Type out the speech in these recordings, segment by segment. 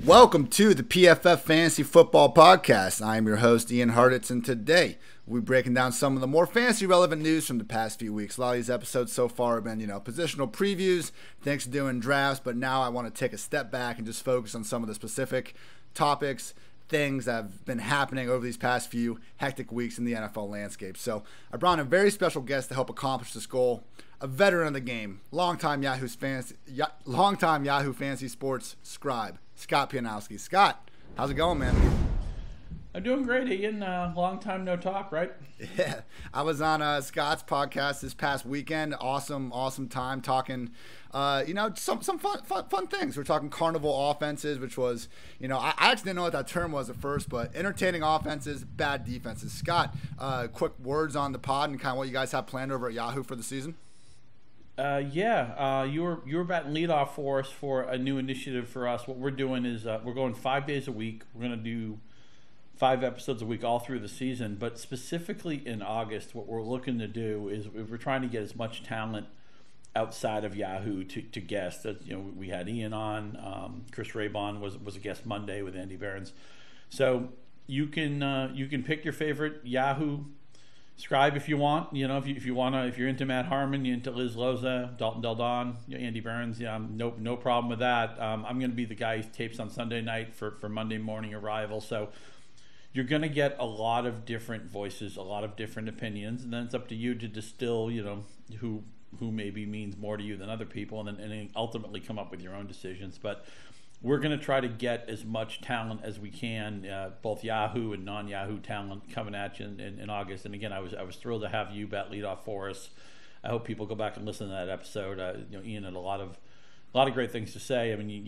Welcome to the PFF Fantasy Football Podcast. I am your host, Ian Hartitz, and today we're breaking down some of the more fantasy-relevant news from the past few weeks. A lot of these episodes so far have been, positional previews, thanks to doing drafts, but now I want to take a step back and just focus on some of the specific topics, things that have been happening over these past few hectic weeks in the NFL landscape. So I brought in a very special guest to help accomplish this goal, a veteran of the game, longtime Yahoo Fantasy Sports scribe, Scott Pianowski. Scott, how's it going, man? I'm doing great, Ian. Long time no talk, right? Yeah, I was on Scott's podcast this past weekend. Awesome time talking, some fun things. We're talking carnival offenses, which was, I actually didn't know what that term was at first, but entertaining offenses, bad defenses. Scott, quick words on the pod and kind of what you guys have planned over at Yahoo for the season. You were batting leadoff for us for a new initiative for us. What we're doing is we're going 5 days a week. We're going to do 5 episodes a week all through the season. But specifically in August, what we're looking to do is we're trying to get as much talent outside of Yahoo to guest. We had Ian on. Chris Raybon was a guest Monday with Andy Behrens. So you can pick your favorite Yahoo scribe if you want. If you're into Matt Harmon, you're into Liz Loza, Dalton Del Don, Andy Behrens. No problem with that. I'm going to be the guy who tapes on Sunday night for Monday morning arrival. So you're going to get a lot of different voices, a lot of different opinions, and then it's up to you to distill, who maybe means more to you than other people, and then ultimately come up with your own decisions. But we're going to try to get as much talent as we can, both Yahoo and non-Yahoo talent, coming at you in August. And again, I was thrilled to have you bat leadoff for us. I hope people go back and listen to that episode. Ian had a lot of great things to say. I mean,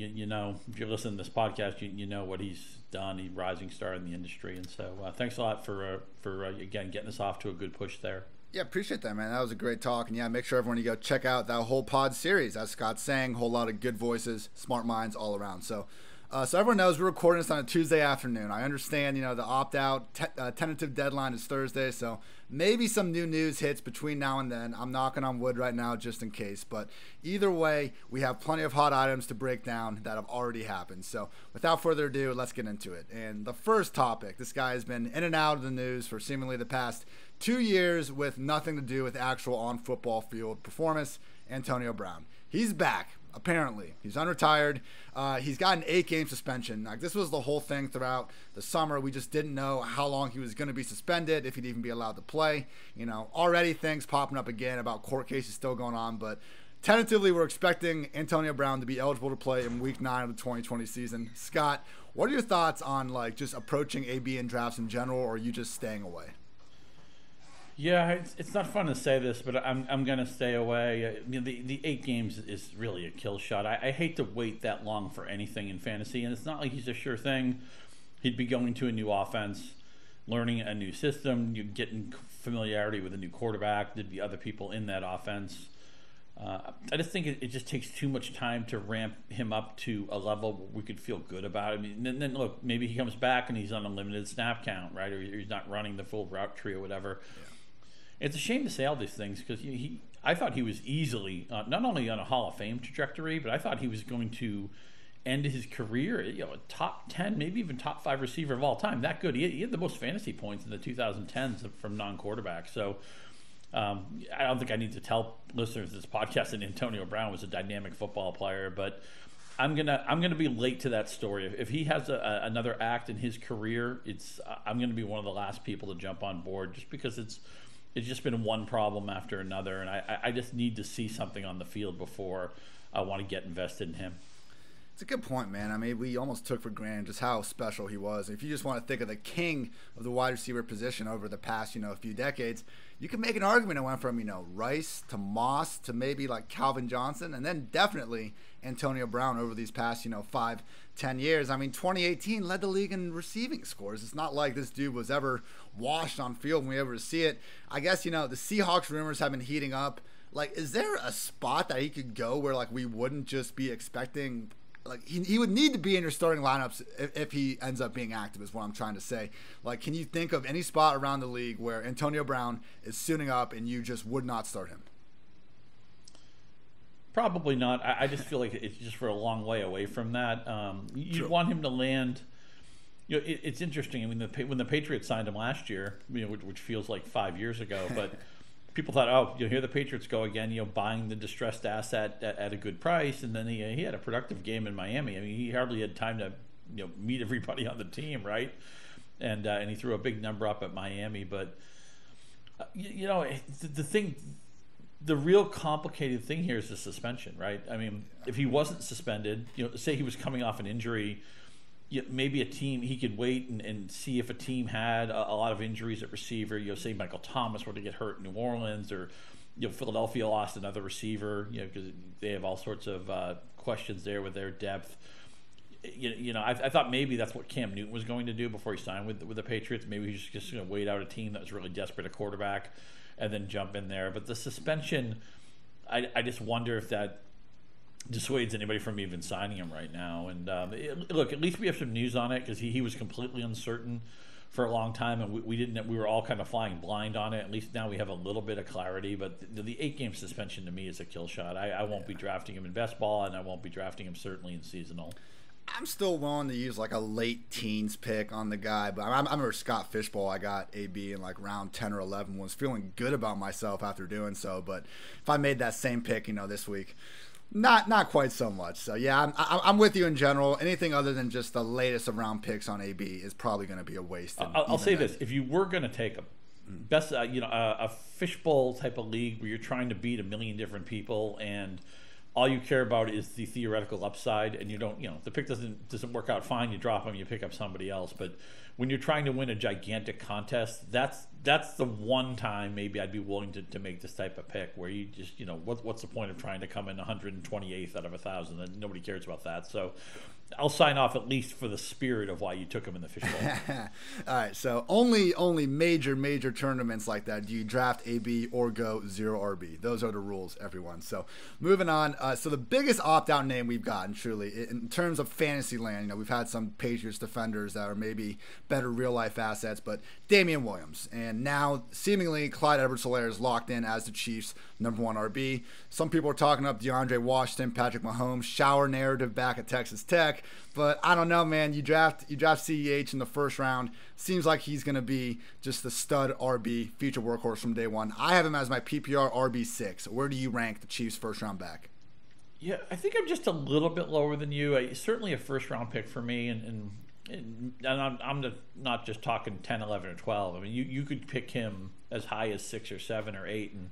if you're listening to this podcast, you know what he's done. He's a rising star in the industry, and so thanks a lot for again getting us off to a good push there. Yeah, appreciate that, man. That was a great talk. And yeah, make sure everyone you go check out that whole pod series. As Scott's saying, a whole lot of good voices, smart minds all around. So everyone knows we're recording this on a Tuesday afternoon. I understand, the opt-out tentative deadline is Thursday, so maybe some new news hits between now and then. I'm knocking on wood right now just in case. But either way, we have plenty of hot items to break down that have already happened. So without further ado, let's get into it. And the first topic, this guy has been in and out of the news for seemingly the past 2 years with nothing to do with actual on-football field performance, Antonio Brown. He's back, apparently. He's unretired. He's got an 8-game suspension. Like, this was the whole thing throughout the summer. We just didn't know how long he was going to be suspended, if he'd even be allowed to play. Already things popping up again about court cases still going on, but tentatively we're expecting Antonio Brown to be eligible to play in Week 9 of the 2020 season. Scott, what are your thoughts on just approaching AB in drafts in general, or are you just staying away? Yeah, it's not fun to say this, but I'm going to stay away. The 8 games is really a kill shot. I hate to wait that long for anything in fantasy, and it's not like he's a sure thing. He'd be going to a new offense, learning a new system, you getting familiarity with a new quarterback. There'd be other people in that offense. I just think it just takes too much time to ramp him up to a level where we could feel good about him. And then look, maybe he comes back and he's on a limited snap count, right? Or he's not running the full route tree or whatever. Yeah. It's a shame to say all these things because I thought he was easily not only on a Hall of Fame trajectory, but I thought he was going to end his career, a top 10, maybe even top 5 receiver of all time. That good. He had the most fantasy points in the 2010s from non-quarterbacks. So I don't think I need to tell listeners of this podcast that Antonio Brown was a dynamic football player, but I'm gonna be late to that story. If he has another act in his career, I'm gonna be one of the last people to jump on board just because it's just been one problem after another, and I just need to see something on the field before I want to get invested in him. It's a good point, man. I mean, we almost took for granted just how special he was. If you just want to think of the king of the wide receiver position over the past, few decades, you can make an argument it went from, Rice to Moss to maybe like Calvin Johnson, and then definitely Antonio Brown over these past, 5, 10 years. I mean, 2018 led the league in receiving scores. It's not like this dude was ever washed on field when we ever see it. I guess, the Seahawks rumors have been heating up. Like, is there a spot that he could go where, we wouldn't just be expecting he would need to be in your starting lineups if he ends up being active, is what I'm trying to say. Can you think of any spot around the league where Antonio Brown is suiting up and you just would not start him? Probably not. I just feel like it's just for a long way away from that. You want him to land. It's interesting. I mean, when the Patriots signed him last year, which feels like 5 years ago, but people thought, oh, here the Patriots go again, buying the distressed asset at a good price, and then he had a productive game in Miami. I mean, he hardly had time to meet everybody on the team, right? And he threw a big number up at Miami, but the real complicated thing here is the suspension, right? I mean, if he wasn't suspended, say he was coming off an injury, maybe a team, he could wait and see if a team had a lot of injuries at receiver. Say Michael Thomas were to get hurt in New Orleans, or Philadelphia lost another receiver, because they have all sorts of questions there with their depth. I thought maybe that's what Cam Newton was going to do before he signed with the Patriots. Maybe he's just going to wait out a team that was really desperate at quarterback and then jump in there. But the suspension, I just wonder if that dissuades anybody from even signing him right now. And look, at least we have some news on it, because he was completely uncertain for a long time, and we were all kind of flying blind on it. At least now we have a little bit of clarity. But the 8-game suspension to me is a kill shot. I won't be drafting him in best ball, and I won't be drafting him certainly in seasonal. I'm still willing to use like a late teens pick on the guy, but I remember Scott Fishbowl, I got AB in like round 10 or 11, was feeling good about myself after doing so. But if I made that same pick, this week, not quite so much. So yeah, I'm with you in general. Anything other than just the latest of round picks on AB is probably going to be a waste. I'll say this: if you were going to take a best, a fishbowl type of league where you're trying to beat a million different people and all you care about is the theoretical upside, and you don't, if the pick doesn't work out fine, you drop them, you pick up somebody else. But when you're trying to win a gigantic contest, that's the one time maybe I'd be willing to make this type of pick, where you just, what's the point of trying to come in 128th out of 1,000? Nobody cares about that. So I'll sign off at least for the spirit of why you took him in the fishbowl. All right, so only major tournaments like that do you draft AB or go 0 RB. Those are the rules, everyone. So moving on. So the biggest opt-out name we've gotten, truly, in terms of fantasy land, we've had some Patriots defenders that are maybe better real-life assets, but Damian Williams. And now, seemingly, Clyde Edwards-Helaire is locked in as the Chiefs' #1 RB. Some people are talking up DeAndre Washington, Patrick Mahomes, shower narrative back at Texas Tech. But I don't know, man. You draft CEH in the first round. Seems like he's going to be just the stud RB, future workhorse from day one. I have him as my PPR RB6. Where do you rank the Chiefs' first round back? Yeah, I think I'm just a little bit lower than you. Certainly a first round pick for me, and I'm not just talking 10, 11, or 12. I mean, you could pick him as high as 6 or 7 or 8, and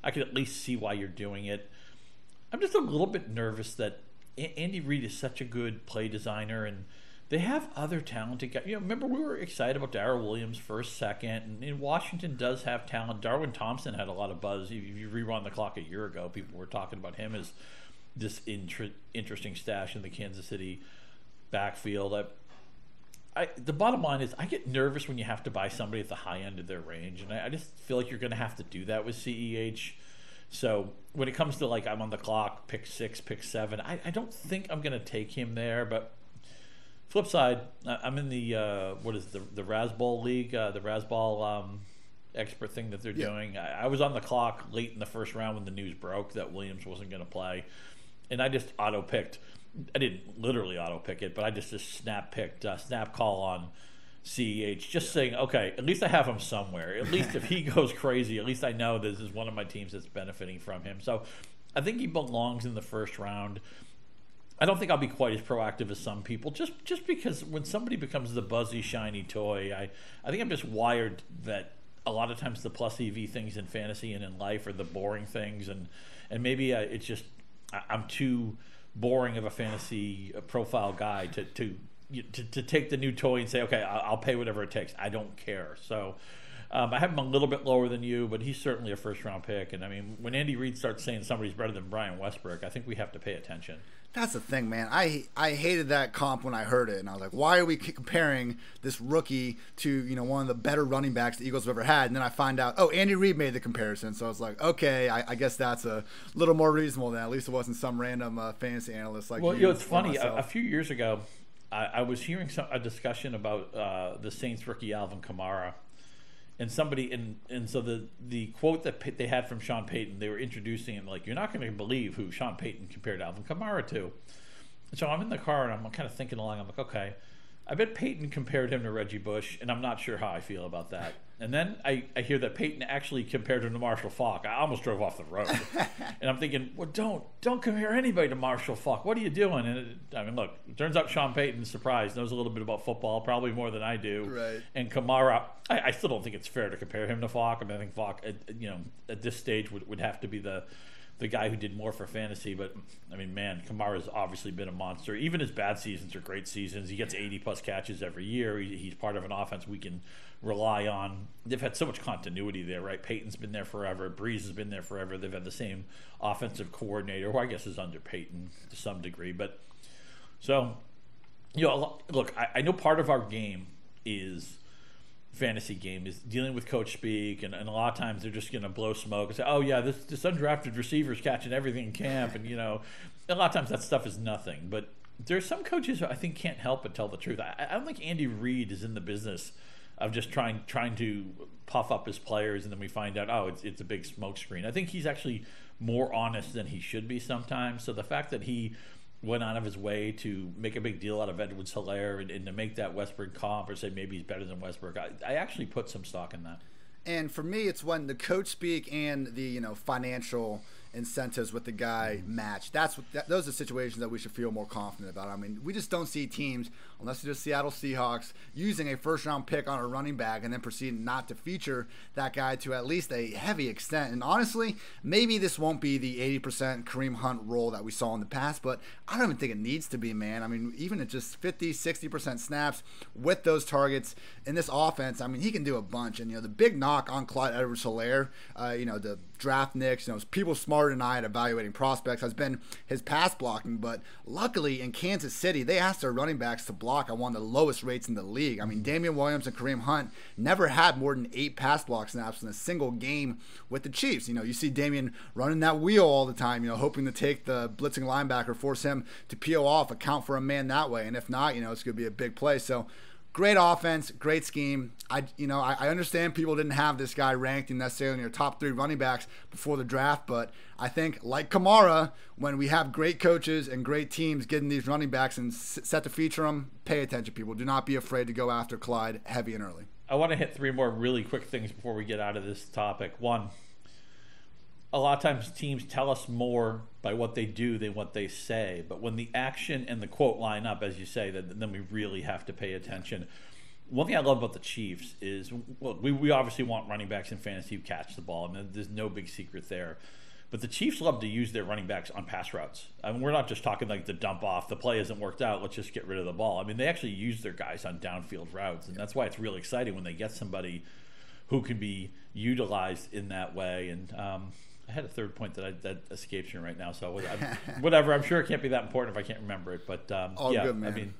I could at least see why you're doing it. I'm just a little bit nervous that Andy Reid is such a good play designer, and they have other talented guys. Remember we were excited about Darrell Williams first, second, and Washington does have talent. Darwin Thompson had a lot of buzz. If you rewind the clock a year ago, people were talking about him as this interesting stash in the Kansas City backfield. The bottom line is I get nervous when you have to buy somebody at the high end of their range, and I just feel like you're going to have to do that with CEH. So when it comes to I'm on the clock, pick 6, pick 7, I don't think I'm going to take him there. But flip side, I'm in the the Rasball League, the Rasball expert thing that they're doing. I was on the clock late in the first round when the news broke that Williams wasn't going to play, and I just auto-picked. I didn't literally auto-pick it, but I just snap-picked, snap call on CEH, just saying, okay, at least I have him somewhere. At least if he goes crazy, at least I know this is one of my teams that's benefiting from him. So I think he belongs in the first round. I don't think I'll be quite as proactive as some people, just because when somebody becomes the buzzy, shiny toy, I think I'm just wired that a lot of times the plus EV things in fantasy and in life are the boring things, and maybe it's just I'm too boring of a fantasy profile guy to take the new toy and say, okay, I'll pay whatever it takes. I don't care. So I have him a little bit lower than you, but he's certainly a first-round pick. And, I mean, when Andy Reid starts saying somebody's better than Brian Westbrook, I think we have to pay attention. That's the thing, man. I hated that comp when I heard it, and I was like, why are we comparing this rookie to one of the better running backs the Eagles have ever had? And then I find out, Andy Reid made the comparison. So I was like, okay, I guess that's a little more reasonable than at least it wasn't some random fantasy analyst like you. Well, it's funny. A few years ago, I was hearing a discussion about the Saints rookie Alvin Kamara, And so the quote that they had from Sean Payton, they were introducing him like, you're not going to believe who Sean Payton compared Alvin Kamara to. And so I'm in the car and I'm kind of thinking along. I'm like, okay, I bet Payton compared him to Reggie Bush, and I'm not sure how I feel about that. And then I hear that Payton actually compared him to Marshall Faulk. I almost drove off the road. And I'm thinking, well, don't compare anybody to Marshall Faulk. What are you doing? And look, it turns out Sean Payton, surprise, knows a little bit about football, probably more than I do. Right. And Kamara, I still don't think it's fair to compare him to Faulk. I mean, I think Faulk, at this stage would have to be the guy who did more for fantasy. But I mean, man, Kamara's obviously been a monster. Even his bad seasons are great seasons. He gets 80+ catches every year. He's part of an offense we can rely on. They've had so much continuity there, right? Peyton's been there forever. Breeze has been there forever. They've had the same offensive coordinator, who I guess is under Peyton to some degree. But so, look, I know part of our game is fantasy game is dealing with coach speak, and a lot of times they're just going to blow smoke and say, oh yeah, this undrafted receiver's catching everything in camp, and a lot of times that stuff is nothing. But there's some coaches who I think can't help but tell the truth. I don't think Andy Reid is in the business of just trying to puff up his players, and then we find out, oh, it's a big smoke screen. I think he's actually more honest than he should be sometimes. So the fact that he went out of his way to make a big deal out of Edwards-Helaire and to make that Westbrook comp, or say maybe he's better than Westbrook, I actually put some stock in that. And for me, it's when the coach speak and the financial incentives with the guy match. Those are situations that we should feel more confident about. I mean, we just don't see teams, unless it's the Seattle Seahawks, using a first-round pick on a running back and then proceeding not to feature that guy to at least a heavy extent. And honestly, maybe this won't be the 80% Kareem Hunt role that we saw in the past, but I don't even think it needs to be, man. I mean, even at just 50, 60% snaps with those targets in this offense, I mean, he can do a bunch. And, the big knock on Clyde Edwards-Helaire, the draft nicks, people smarter than I at evaluating prospects, has been his pass blocking. But luckily in Kansas City, they asked their running backs to block at one of the lowest rates in the league. I mean, Damian Williams and Kareem Hunt never had more than 8 pass block snaps in a single game with the Chiefs. You see Damian running that wheel all the time, hoping to take the blitzing linebacker, force him to peel off, account for a man that way. And if not, it's going to be a big play. So great offense, great scheme. I understand people didn't have this guy ranked necessarily in your top 3 running backs before the draft, but I think, like Kamara, when we have great coaches and great teams getting these running backs and set to feature them, pay attention, people. Do not be afraid to go after Clyde heavy and early. I want to hit 3 more really quick things before we get out of this topic. One, a lot of times teams tell us more by what they do than what they say. But when the action and the quote line up, as you say, then we really have to pay attention. One thing I love about the Chiefs is, well, we obviously want running backs in fantasy who catch the ball. I mean, there's no big secret there. But the Chiefs love to use their running backs on pass routes. I mean, we're not just talking like the dump off, the play hasn't worked out, let's just get rid of the ball. I mean, they actually use their guys on downfield routes. And that's why it's really exciting when they get somebody who can be utilized in that way. And I had a third point that escapes me right now, so whatever. I'm sure it can't be that important if I can't remember it. But yeah, good, man. I mean,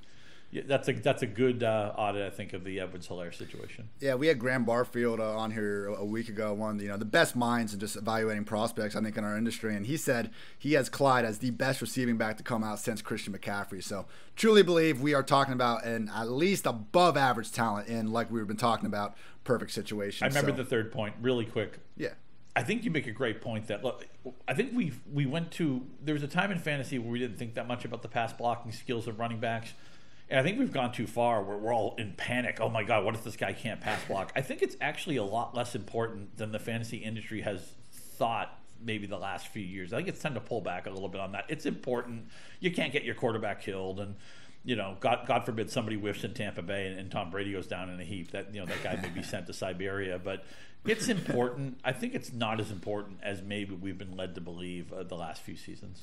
that's a good audit, I think, of the Edwards-Helaire situation. Yeah, we had Graham Barfield on here a week ago, one of the best minds in just evaluating prospects, I think, in our industry, and he said he has Clyde as the best receiving back to come out since Christian McCaffrey. So truly believe we are talking about an at least above average talent in, like we've been talking about, perfect situation. I remember the third point really quick. Yeah. I think you make a great point that, look, I think we went to, there was a time in fantasy where we didn't think that much about the pass blocking skills of running backs. And I think we've gone too far where we're all in panic. Oh my God, what if this guy can't pass block? I think it's actually a lot less important than the fantasy industry has thought maybe the last few years. I think it's time to pull back a little bit on that. It's important. You can't get your quarterback killed, and God forbid somebody whiffs in Tampa Bay and Tom Brady goes down in a heap. That that guy may be sent to Siberia, but it's important. I think it's not as important as maybe we've been led to believe the last few seasons.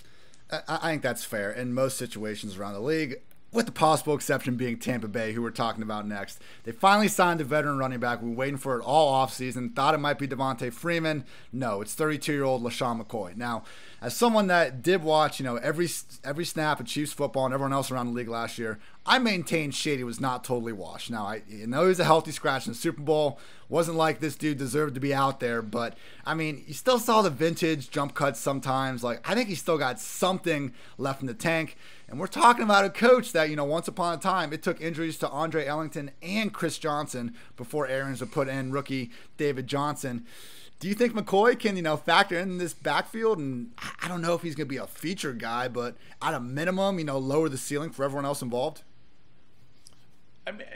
I think that's fair in most situations around the league, with the possible exception being Tampa Bay, who we're talking about next. They finally signed a veteran running back. We were waiting for it all offseason. Thought it might be Devontae Freeman. No, it's 32-year-old LaShawn McCoy. Now, as someone that did watch, every snap of Chiefs football and everyone else around the league last year, I maintained Shady was not totally washed. Now, I know he was a healthy scratch in the Super Bowl. Wasn't like this dude deserved to be out there, but I mean, you still saw the vintage jump cuts sometimes. Like, I think he still got something left in the tank. And we're talking about a coach that, once upon a time, it took injuries to Andre Ellington and Chris Johnson before Arians would put in rookie David Johnson. Do you think McCoy can, factor in this backfield? And I don't know if he's going to be a featured guy, but at a minimum, lower the ceiling for everyone else involved? I mean,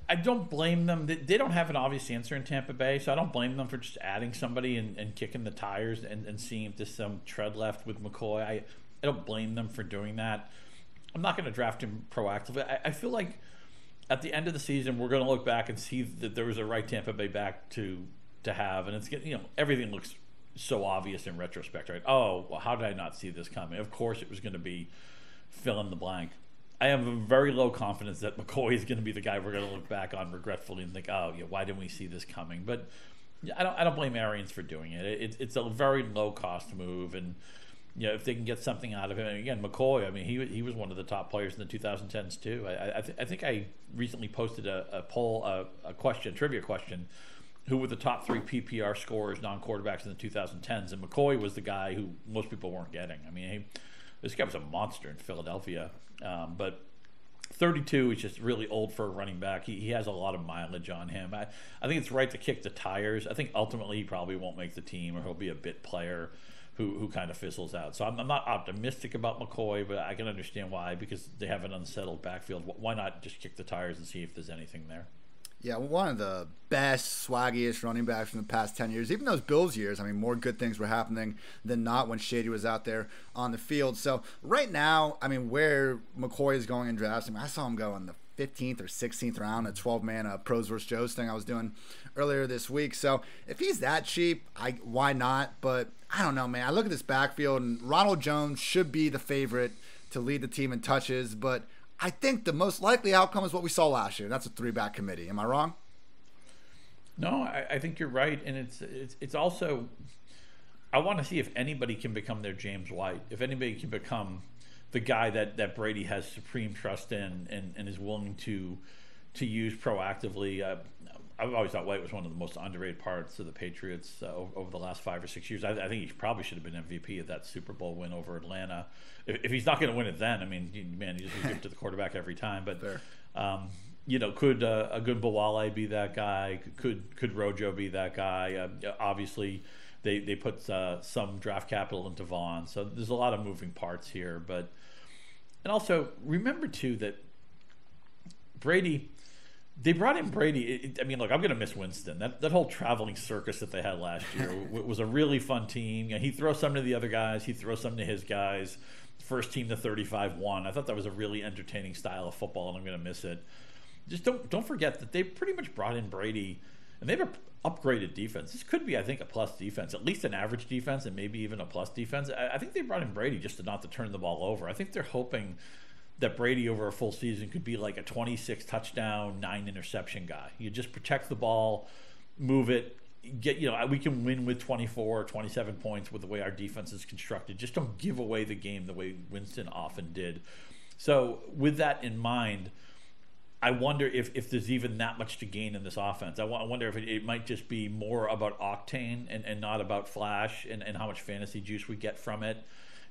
I don't blame them. They don't have an obvious answer in Tampa Bay, so I don't blame them for just adding somebody and kicking the tires and seeing if there's some tread left with McCoy. I don't blame them for doing that. I'm not going to draft him proactively. I feel like at the end of the season, we're going to look back and see that there was a right Tampa Bay back to have, and it's everything looks so obvious in retrospect, right? Oh, well, how did I not see this coming? Of course, it was going to be fill in the blank. I have a very low confidence that McCoy is going to be the guy we're going to look back on regretfully and think, oh, yeah, why didn't we see this coming? But I don't blame Arians for doing it. It's a very low cost move, and if they can get something out of him. And again, McCoy, I mean, he was one of the top players in the 2010s too. I think I recently posted a poll, a trivia question. Who were the top 3 PPR scorers, non-quarterbacks in the 2010s? And McCoy was the guy who most people weren't getting. I mean, this guy was a monster in Philadelphia. But 32 is just really old for a running back. He has a lot of mileage on him. I think it's right to kick the tires. I think ultimately he probably won't make the team, or he'll be a bit player who kind of fizzles out. So I'm not optimistic about McCoy, but I can understand why, because they have an unsettled backfield. Why not just kick the tires and see if there's anything there? Yeah, one of the best, swaggiest running backs from the past 10 years. Even those Bills years, I mean, more good things were happening than not when Shady was out there on the field. So right now, I mean, where McCoy is going in drafts, I saw him go in the 15th or 16th round, a 12-man pros versus Joes thing I was doing earlier this week. So if he's that cheap, why not? But I don't know, man. I look at this backfield, and Ronald Jones should be the favorite to lead the team in touches, but I think the most likely outcome is what we saw last year. That's a 3-back committee. Am I wrong? No, I think you're right, and it's also, I want to see if anybody can become their James White, if anybody can become the guy that Brady has supreme trust in and is willing to use proactively. I've always thought White was one of the most underrated parts of the Patriots over the last 5 or 6 years. I think he probably should have been MVP of that Super Bowl win over Atlanta. If he's not going to win it then, I mean, man, you just give it to the quarterback every time. But could Agunbowale be that guy? Could Rojo be that guy? Obviously, they put some draft capital into Vaughn, so there's a lot of moving parts here. And also remember too that Brady. They brought in Brady. I mean, look, I'm going to miss Winston. That whole traveling circus that they had last year was a really fun team. He throws some to the other guys. He throws some to his guys. First team to 35-1. I thought that was a really entertaining style of football, and I'm going to miss it. Just don't forget that they pretty much brought in Brady, and they have an upgraded defense. This could be, I think, a plus defense, at least an average defense, and maybe even a plus defense. I think they brought in Brady just not to turn the ball over. I think they're hoping that Brady over a full season could be like a 26 touchdown, 9 interception guy. You just protect the ball, move it, we can win with 24 or 27 points with the way our defense is constructed. Just don't give away the game the way Winston often did. So with that in mind, I wonder if there's even that much to gain in this offense. I wonder if it might just be more about octane and not about flash and how much fantasy juice we get from it.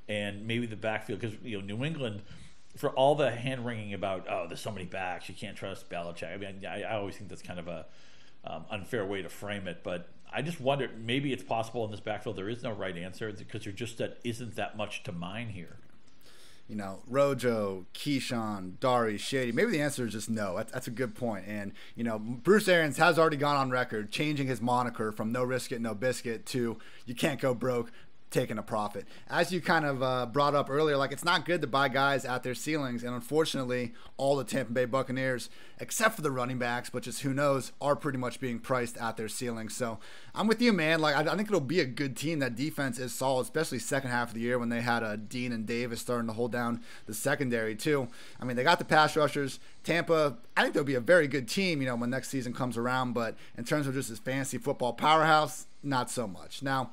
And maybe the backfield, because New England, for all the hand-wringing about, there's so many backs, you can't trust Belichick. I mean, I always think that's kind of a unfair way to frame it. But I just wonder, maybe it's possible in this backfield there is no right answer because isn't that much to mine here. Rojo, Keyshawn, Dari, Shady. Maybe the answer is just no. That's a good point. And, Bruce Arians has already gone on record changing his moniker from no risk it, no biscuit to you can't go broke taking a profit. As you kind of brought up earlier, it's not good to buy guys at their ceilings, and unfortunately all the Tampa Bay Buccaneers, except for the running backs, but just who knows, are pretty much being priced at their ceilings. So I'm with you, man. I think it'll be a good team. That defense is solid, especially second half of the year when they had Dean and Davis starting to hold down the secondary too. I mean, they got the pass rushers. Tampa, I think they'll be a very good team, when next season comes around, but in terms of just this fantasy football powerhouse, not so much. Now,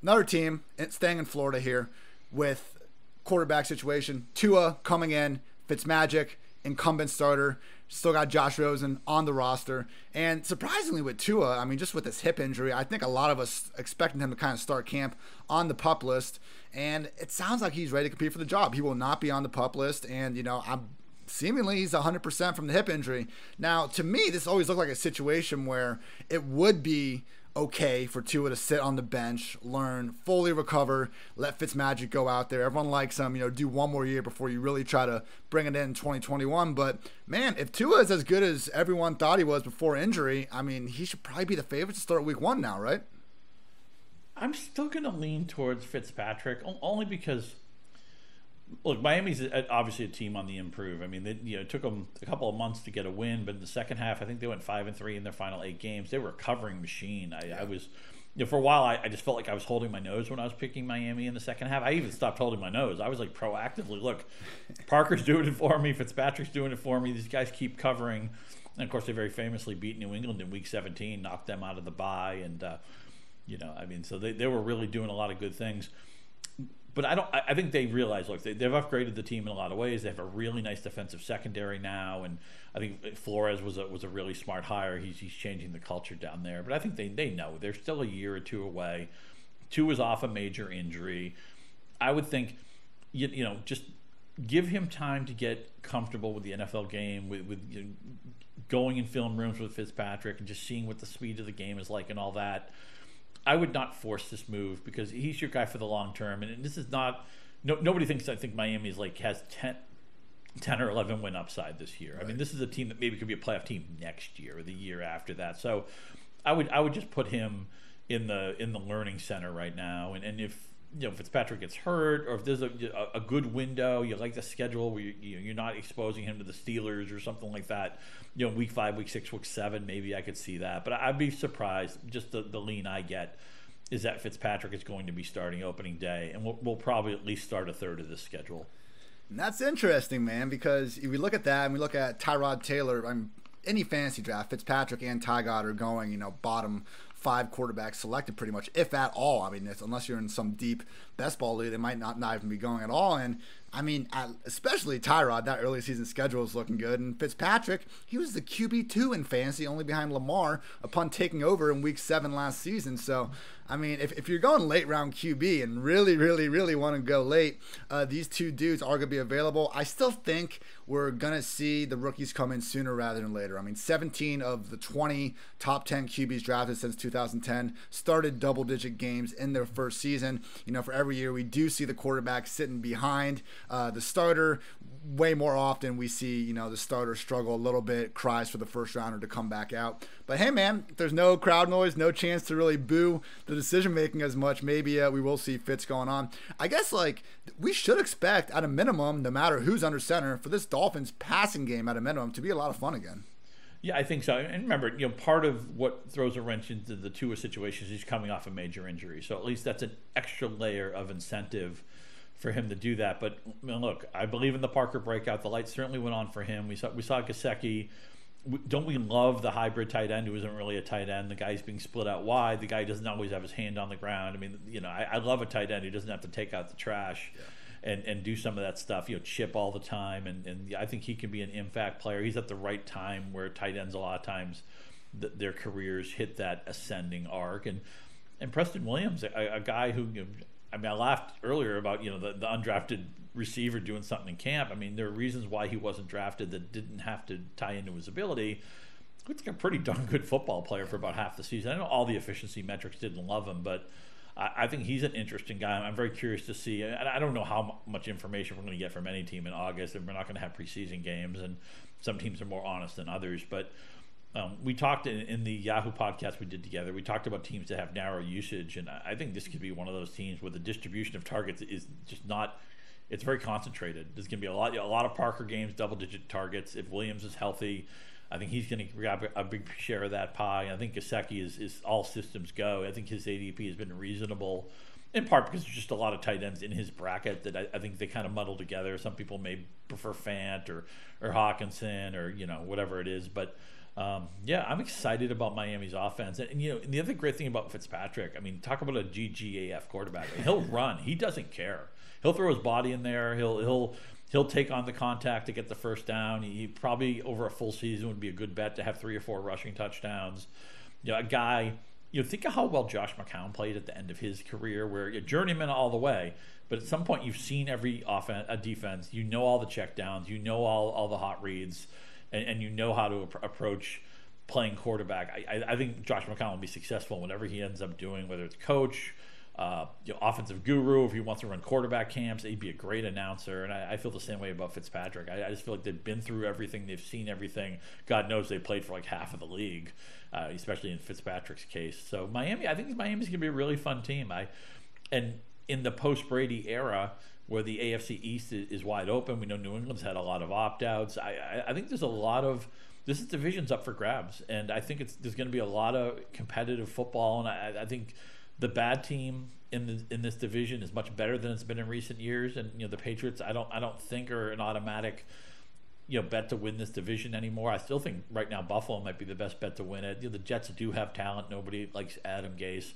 another team staying in Florida here with quarterback situation. Tua coming in, Fitzmagic incumbent starter. Still got Josh Rosen on the roster. And surprisingly with Tua, I mean, just with this hip injury, I think a lot of us expecting him to kind of start camp on the PUP list. And it sounds like he's ready to compete for the job. He will not be on the PUP list. And, seemingly he's 100% from the hip injury. Now, to me, this always looked like a situation where it would be okay for Tua to sit on the bench, learn, fully recover, let Fitzmagic go out there. Everyone likes him, do one more year before you really try to bring it in 2021. But, man, if Tua is as good as everyone thought he was before injury, I mean, he should probably be the favorite to start week 1 now, right? I'm still going to lean towards Fitzpatrick, only because, look, Miami's obviously a team on the improve. I mean, it took them a couple of months to get a win, but in the second half, I think they went 5-3 in their final 8 games. They were a covering machine. I was, for a while, I just felt like I was holding my nose when I was picking Miami in the second half. I even stopped holding my nose. I was like proactively, look, Parker's doing it for me, Fitzpatrick's doing it for me. These guys keep covering, and of course, they very famously beat New England in Week 17, knocked them out of the bye, and so they were really doing a lot of good things. But I think they realize, look, they've upgraded the team in a lot of ways. They have a really nice defensive secondary now, and I think Flores was a really smart hire. He's changing the culture down there. But I think they know they're still a year or two away. Tua is off a major injury. I would think, just give him time to get comfortable with the NFL game, with going in film rooms with Fitzpatrick and just seeing what the speed of the game is like and all that. I would not force this move because he's your guy for the long term, and this is not. Nobody thinks. I think Miami is has 10 or 11 win upside this year. Right. I mean, this is a team that maybe could be a playoff team next year or the year after that. So, I would just put him in the learning center right now, and if Fitzpatrick gets hurt, or if there's a good window, you like the schedule where you're not exposing him to the Steelers or something like that. Week 5, week 6, week 7, maybe I could see that. But I'd be surprised. Just the lean I get is that Fitzpatrick is going to be starting opening day, and we'll probably at least start a third of this schedule. And that's interesting, man, because if we look at that and we look at Tyrod Taylor, any fantasy draft, Fitzpatrick and Tyrod are going, bottom 5 quarterbacks selected pretty much, if at all. I mean, unless you're in some deep best ball league, they might not even be going at all. And I mean, especially Tyrod, that early season schedule is looking good. And Fitzpatrick, he was the QB2 in fantasy, only behind Lamar upon taking over in week 7 last season. So, I mean, if you're going late round QB and really, really, really want to go late, these two dudes are going to be available. I still think we're going to see the rookies come in sooner rather than later. I mean, 17 of the 20 top 10 QBs drafted since 2010 started double-digit games in their first season. For every year, we do see the quarterback sitting behind the starter. Way more often we see, the starter struggle a little bit, cries for the first rounder to come back out. But hey, man, if there's no crowd noise, no chance to really boo the decision making as much, maybe we will see Fitz going on. I guess we should expect at a minimum, no matter who's under center, for this Dolphins passing game at a minimum to be a lot of fun again. Yeah, I think so. And remember, part of what throws a wrench into the Tua situation is he's coming off a major injury. So at least that's an extra layer of incentive for him to do that. But look, I believe in the Parker breakout. The lights certainly went on for him. We saw Gesicki. Don't we love the hybrid tight end who isn't really a tight end? The guy's being split out wide. The guy doesn't always have his hand on the ground. I mean, I love a tight end who doesn't have to take out the trash and do some of that stuff, chip all the time. And I think he can be an impact player. He's at the right time where tight ends a lot of times their careers hit that ascending arc. And Preston Williams, a guy who, I laughed earlier about, the undrafted receiver doing something in camp. I mean, there are reasons why he wasn't drafted that didn't have to tie into his ability. He's a pretty darn good football player for about half the season. I know all the efficiency metrics didn't love him, but I think he's an interesting guy. I'm very curious to see. I don't know how much information we're going to get from any team in August, and we're not going to have preseason games, and some teams are more honest than others. But we talked in the Yahoo podcast we did together, we talked about teams that have narrow usage, and I think this could be one of those teams where the distribution of targets is just not – it's very concentrated. There's going to be a lot of Parker games, double-digit targets. If Williams is healthy, I think he's going to grab a big share of that pie. I think Gesicki is all systems go. I think his ADP has been reasonable, in part because there's just a lot of tight ends in his bracket that I think they kind of muddle together. Some people may prefer Fant or Hawkinson or whatever it is, but I'm excited about Miami's offense. And the other great thing about Fitzpatrick, I mean, talk about a GGAF quarterback. He'll run. He doesn't care. He'll throw his body in there. He'll He'll take on the contact to get the first down. He probably over a full season would be a good bet to have 3 or 4 rushing touchdowns. A guy, think of how well Josh McCown played at the end of his career, where you're journeyman all the way, but at some point you've seen every defense. You know all the checkdowns. You know all the hot reads, and you know how to approach playing quarterback. I think Josh McCown will be successful in whatever he ends up doing, whether it's coach, offensive guru, if he wants to run quarterback camps. He'd be a great announcer, and I feel the same way about Fitzpatrick. I just feel like they've been through everything. They've seen everything. God knows they played for like half of the league, especially in Fitzpatrick's case. So I think Miami's going to be a really fun team. And in the post-Brady era, where the AFC East is wide open, we know New England's had a lot of opt-outs. I think there's a lot of this division's up for grabs, and I think there's going to be a lot of competitive football, and I think the bad team in this division is much better than it's been in recent years, and the Patriots I don't think are an automatic bet to win this division anymore. I still think right now Buffalo might be the best bet to win it. The Jets do have talent. Nobody likes Adam Gase.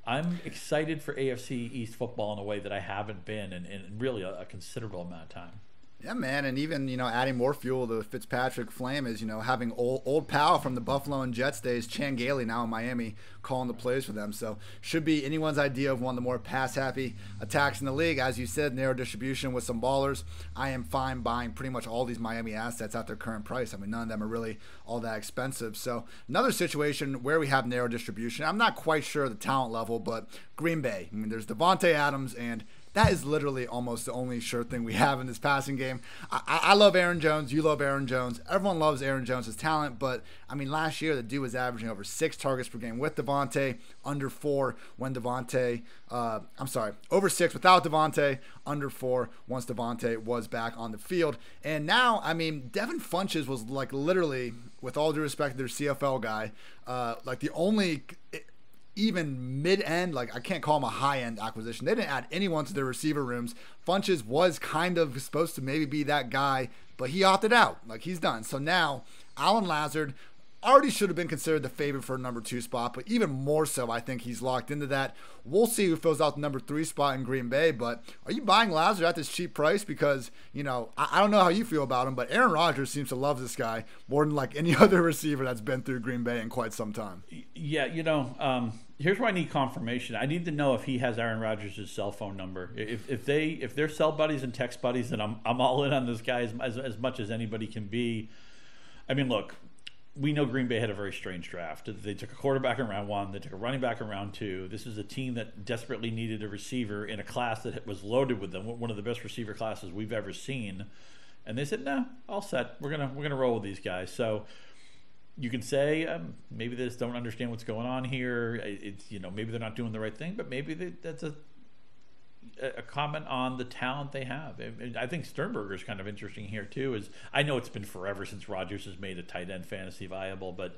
I'm excited for AFC East football in a way that I haven't been in really a considerable amount of time. Yeah, man, and even, adding more fuel to the Fitzpatrick flame is, having old pal from the Buffalo and Jets days, Chan Gailey, now in Miami, calling the plays for them. So should be anyone's idea of one of the more pass-happy attacks in the league. As you said, narrow distribution with some ballers. I am fine buying pretty much all these Miami assets at their current price. I mean, none of them are really all that expensive. So another situation where we have narrow distribution. I'm not quite sure the talent level, but Green Bay. I mean, there's Devontae Adams, and that is literally almost the only sure thing we have in this passing game. I love Aaron Jones. You love Aaron Jones. Everyone loves Aaron Jones' talent, but, I mean, last year the dude was averaging over 6 targets per game with Devontae, under 4 when Devontae, over 6 without Devontae, under 4 once Devontae was back on the field. And now, I mean, Devin Funchess was like literally, with all due respect to their CFL guy, like the only even mid-end, like I can't call him a high-end acquisition. They didn't add anyone to their receiver rooms. Funchess was kind of supposed to maybe be that guy, but he opted out. Like, he's done. So now, Alan Lazard already should have been considered the favorite for a number 2 spot, but even more so, I think he's locked into that. We'll see who fills out the number 3 spot in Green Bay, but are you buying Lazard at this cheap price? Because, I don't know how you feel about him, but Aaron Rodgers seems to love this guy more than like any other receiver that's been through Green Bay in quite some time. Yeah, here's where I need confirmation. I need to know if he has Aaron Rodgers' cell phone number. If they're cell buddies and text buddies, then I'm all in on this guy as much as anybody can be. I mean, look, we know Green Bay had a very strange draft. They took a quarterback in round 1. They took a running back in round 2. This is a team that desperately needed a receiver in a class that was loaded with them, one of the best receiver classes we've ever seen. And they said, "No, all set. We're gonna roll with these guys." So you can say maybe they just don't understand what's going on here. It's maybe they're not doing the right thing, but maybe that's a comment on the talent they have. I think Sternberger's kind of interesting here too. I know it's been forever since Rodgers has made a tight end fantasy viable, but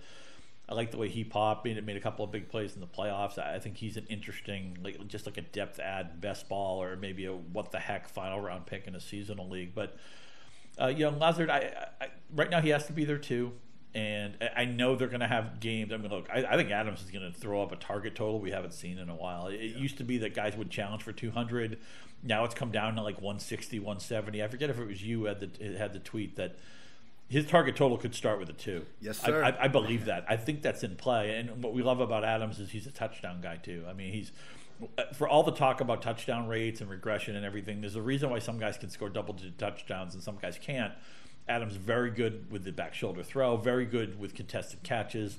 I like the way he popped. Made a couple of big plays in the playoffs. I think he's an interesting, just like a depth add, best ball, or maybe a what the heck final round pick in a seasonal league. But Lazard, right now he has to be there too. And I know they're going to have games. I mean, look, I think Adams is going to throw up a target total we haven't seen in a while. It used to be that guys would challenge for 200. Now it's come down to like 160, 170. I forget if it was you had the tweet that his target total could start with a 2. Yes, sir. I believe that. I think that's in play. And what we love about Adams is he's a touchdown guy too. I mean, he's for all the talk about touchdown rates and regression and everything, there's a reason why some guys can score double-digit touchdowns and some guys can't. Adams very good with the back shoulder throw, very good with contested catches,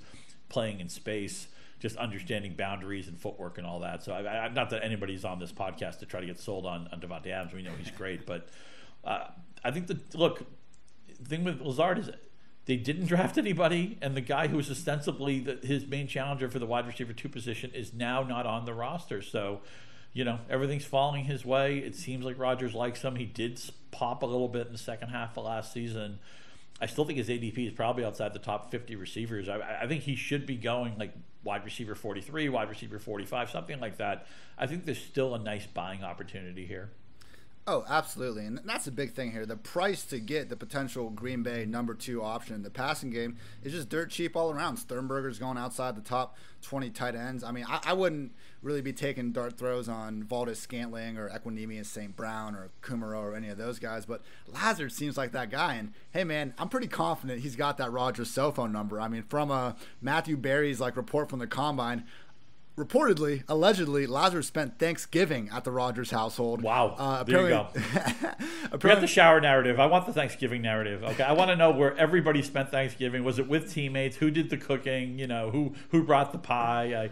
playing in space, just understanding boundaries and footwork and all that. So not that anybody's on this podcast to try to get sold on Devontae Adams. We know he's great, but I think the thing with Lazard is they didn't draft anybody, and the guy who was ostensibly his main challenger for the wide receiver 2 position is now not on the roster. So everything's falling his way. It seems like Rodgers likes him. He did pop a little bit in the second half of last season. I still think his ADP is probably outside the top 50 receivers. I think he should be going like wide receiver 43, wide receiver 45, something like that. I think there's still a nice buying opportunity here. Oh, absolutely. And that's the big thing here. The price to get the potential Green Bay number 2 option in the passing game is just dirt cheap all around. Sternberger's going outside the top 20 tight ends. I mean, I wouldn't really be taking dart throws on Valdez-Scantling or Equinemius St. Brown or Kumaro or any of those guys, but Lazard seems like that guy. And, hey, man, I'm pretty confident he's got that Rodgers cell phone number. I mean, from Matthew Berry's report from the Combine, reportedly, allegedly, Lazarus spent Thanksgiving at the Rodgers household. Wow. There you go. Forget the shower narrative. I want the Thanksgiving narrative. Okay, I want to know where everybody spent Thanksgiving. Was it with teammates? Who did the cooking? Who brought the pie?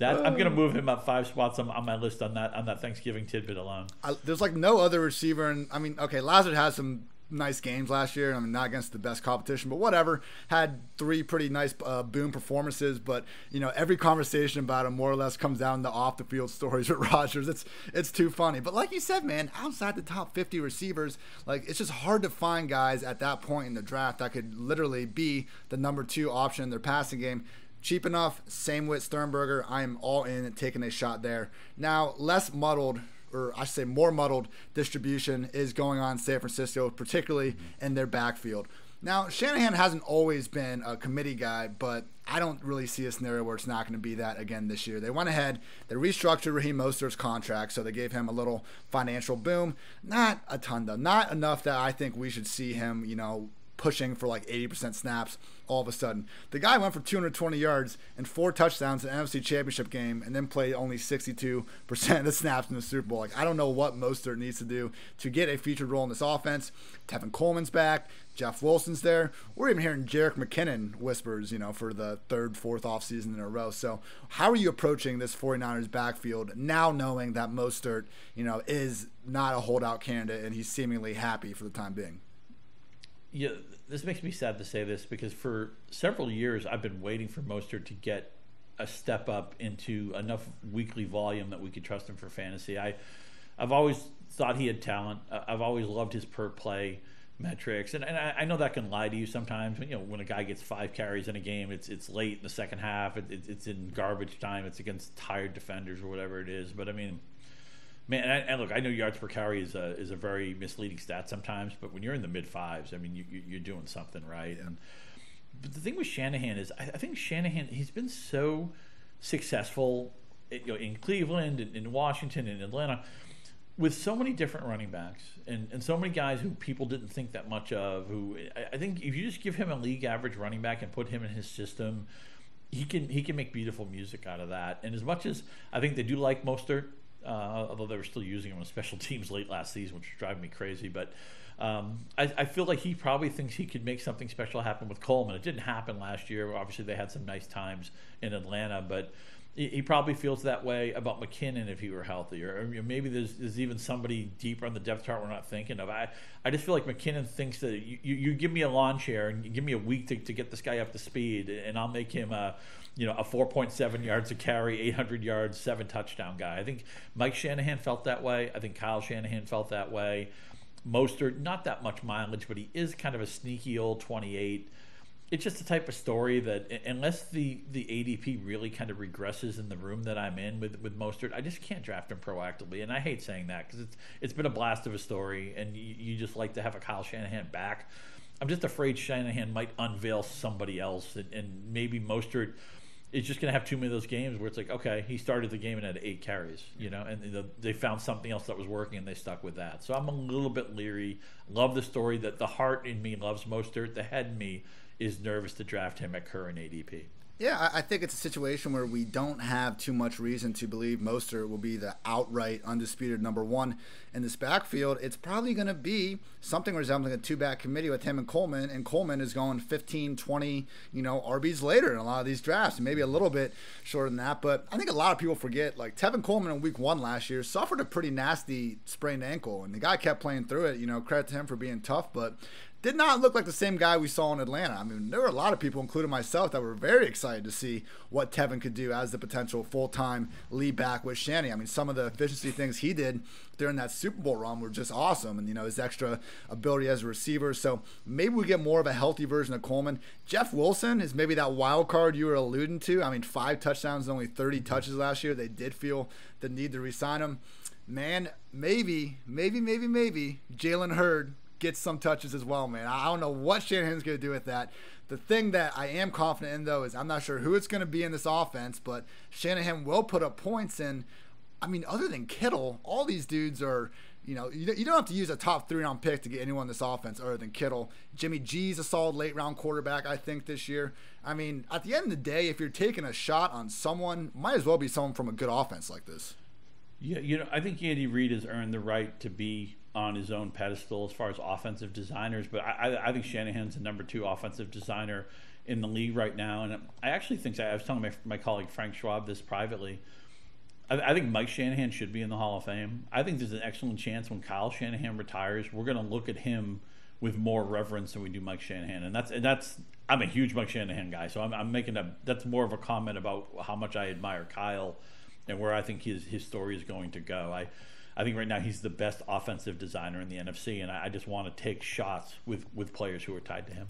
I'm going to move him up 5 spots on my list on that Thanksgiving tidbit alone. There's no other receiver. And I mean, okay, Lazard has some nice games last year. I mean, not against the best competition, but whatever. Had 3 pretty nice boom performances, but every conversation about him more or less comes down to off the field stories with Rodgers. It's too funny. But like you said, man, outside the top 50 receivers, it's just hard to find guys at that point in the draft that could literally be the number 2 option in their passing game. Cheap enough, same with Sternberger. I am all in and taking a shot there. Now, less muddled, or I should say more muddled distribution is going on in San Francisco, particularly in their backfield. Now, Shanahan hasn't always been a committee guy, but I don't really see a scenario where it's not going to be that again this year. They went ahead, they restructured Raheem Mostert's contract, so they gave him a little financial boom. Not a ton, though. Not enough that I think we should see him, pushing for 80% snaps all of a sudden. The guy went for 220 yards and 4 touchdowns in the NFC Championship game and then played only 62% of the snaps in the Super Bowl. I don't know what Mostert needs to do to get a featured role in this offense. Tevin Coleman's back. Jeff Wilson's there. We're even hearing Jerick McKinnon whispers, for the 3rd, 4th offseason in a row. So how are you approaching this 49ers backfield now knowing that Mostert, is not a holdout candidate and he's seemingly happy for the time being? Yeah, this makes me sad to say this because for several years I've been waiting for Mostert to get a step up into enough weekly volume that we could trust him for fantasy. I've always thought he had talent. I've always loved his per play metrics, and I know that can lie to you sometimes. When a guy gets 5 carries in a game, it's late in the second half, it's in garbage time, it's against tired defenders or whatever it is. But I mean, man, and look, I know yards per carry is a very misleading stat sometimes, but when you're in the mid-5s, I mean, you're doing something right. But the thing with Shanahan is, I think Shanahan, he's been so successful, in Cleveland, in Washington, in Atlanta, with so many different running backs and so many guys who people didn't think that much of. Who I think if you just give him a league average running back and put him in his system, he can make beautiful music out of that. And as much as I think they do like Mostert, although they were still using him on special teams late last season, which was driving me crazy. But I feel like he probably thinks he could make something special happen with Coleman. It didn't happen last year. Obviously, they had some nice times in Atlanta, but he probably feels that way about McKinnon if he were healthy. Or maybe there's even somebody deeper on the depth chart we're not thinking of. I just feel like McKinnon thinks that you give me a lawn chair and you give me a week to get this guy up to speed, and I'll make him a 4.7 yards a carry, 800 yards, 7 touchdown guy. I think Mike Shanahan felt that way. I think Kyle Shanahan felt that way. Mostert, not that much mileage, but he is kind of a sneaky old 28. It's just the type of story that unless the ADP really kind of regresses in the room that I'm in with Mostert, I just can't draft him proactively. And I hate saying that because it's been a blast of a story, and you just like to have a Kyle Shanahan back. I'm just afraid Shanahan might unveil somebody else, and maybe Mostert is just going to have too many of those games where it's like, okay, he started the game and had 8 carries, and they found something else that was working and they stuck with that. So I'm a little bit leery. Love the story that the heart in me loves Mostert. The head in me is nervous to draft him at current ADP. Yeah, I think it's a situation where we don't have too much reason to believe Mostert will be the outright undisputed number 1 in this backfield. It's probably going to be something resembling a 2-back committee with him and Coleman is going 15, 20, RBs later in a lot of these drafts, maybe a little bit shorter than that. But I think a lot of people forget, Tevin Coleman in week 1 last year suffered a pretty nasty sprained ankle, and the guy kept playing through it. Credit to him for being tough, but did not look like the same guy we saw in Atlanta. I mean, there were a lot of people, including myself, that were very excited to see what Tevin could do as the potential full-time lead back with Shanny. I mean, some of the efficiency things he did during that Super Bowl run were just awesome, and his extra ability as a receiver. So maybe we get more of a healthy version of Coleman. Jeff Wilson is maybe that wild card you were alluding to. I mean, 5 touchdowns and only 30 touches last year. They did feel the need to re-sign him. Man, maybe Jalen Hurd gets some touches as well, man. I don't know what Shanahan's going to do with that. The thing that I am confident in, though, is I'm not sure who it's going to be in this offense, but Shanahan will put up points. And, I mean, other than Kittle, all these dudes are, you don't have to use a top 3-round pick to get anyone in this offense other than Kittle. Jimmy G's a solid late-round quarterback, I think, this year. I mean, at the end of the day, if you're taking a shot on someone, might as well be someone from a good offense like this. Yeah, I think Andy Reid has earned the right to be on his own pedestal as far as offensive designers, but I think Shanahan's the number 2 offensive designer in the league right now. And I actually think, I was telling my colleague Frank Schwab this privately, I think Mike Shanahan should be in the Hall of Fame. I think there's an excellent chance when Kyle Shanahan retires, we're going to look at him with more reverence than we do Mike Shanahan. And that's I'm a huge Mike Shanahan guy, so I'm making that's more of a comment about how much I admire Kyle and where I think his story is going to go. I think right now he's the best offensive designer in the NFC, and I just want to take shots with players who are tied to him.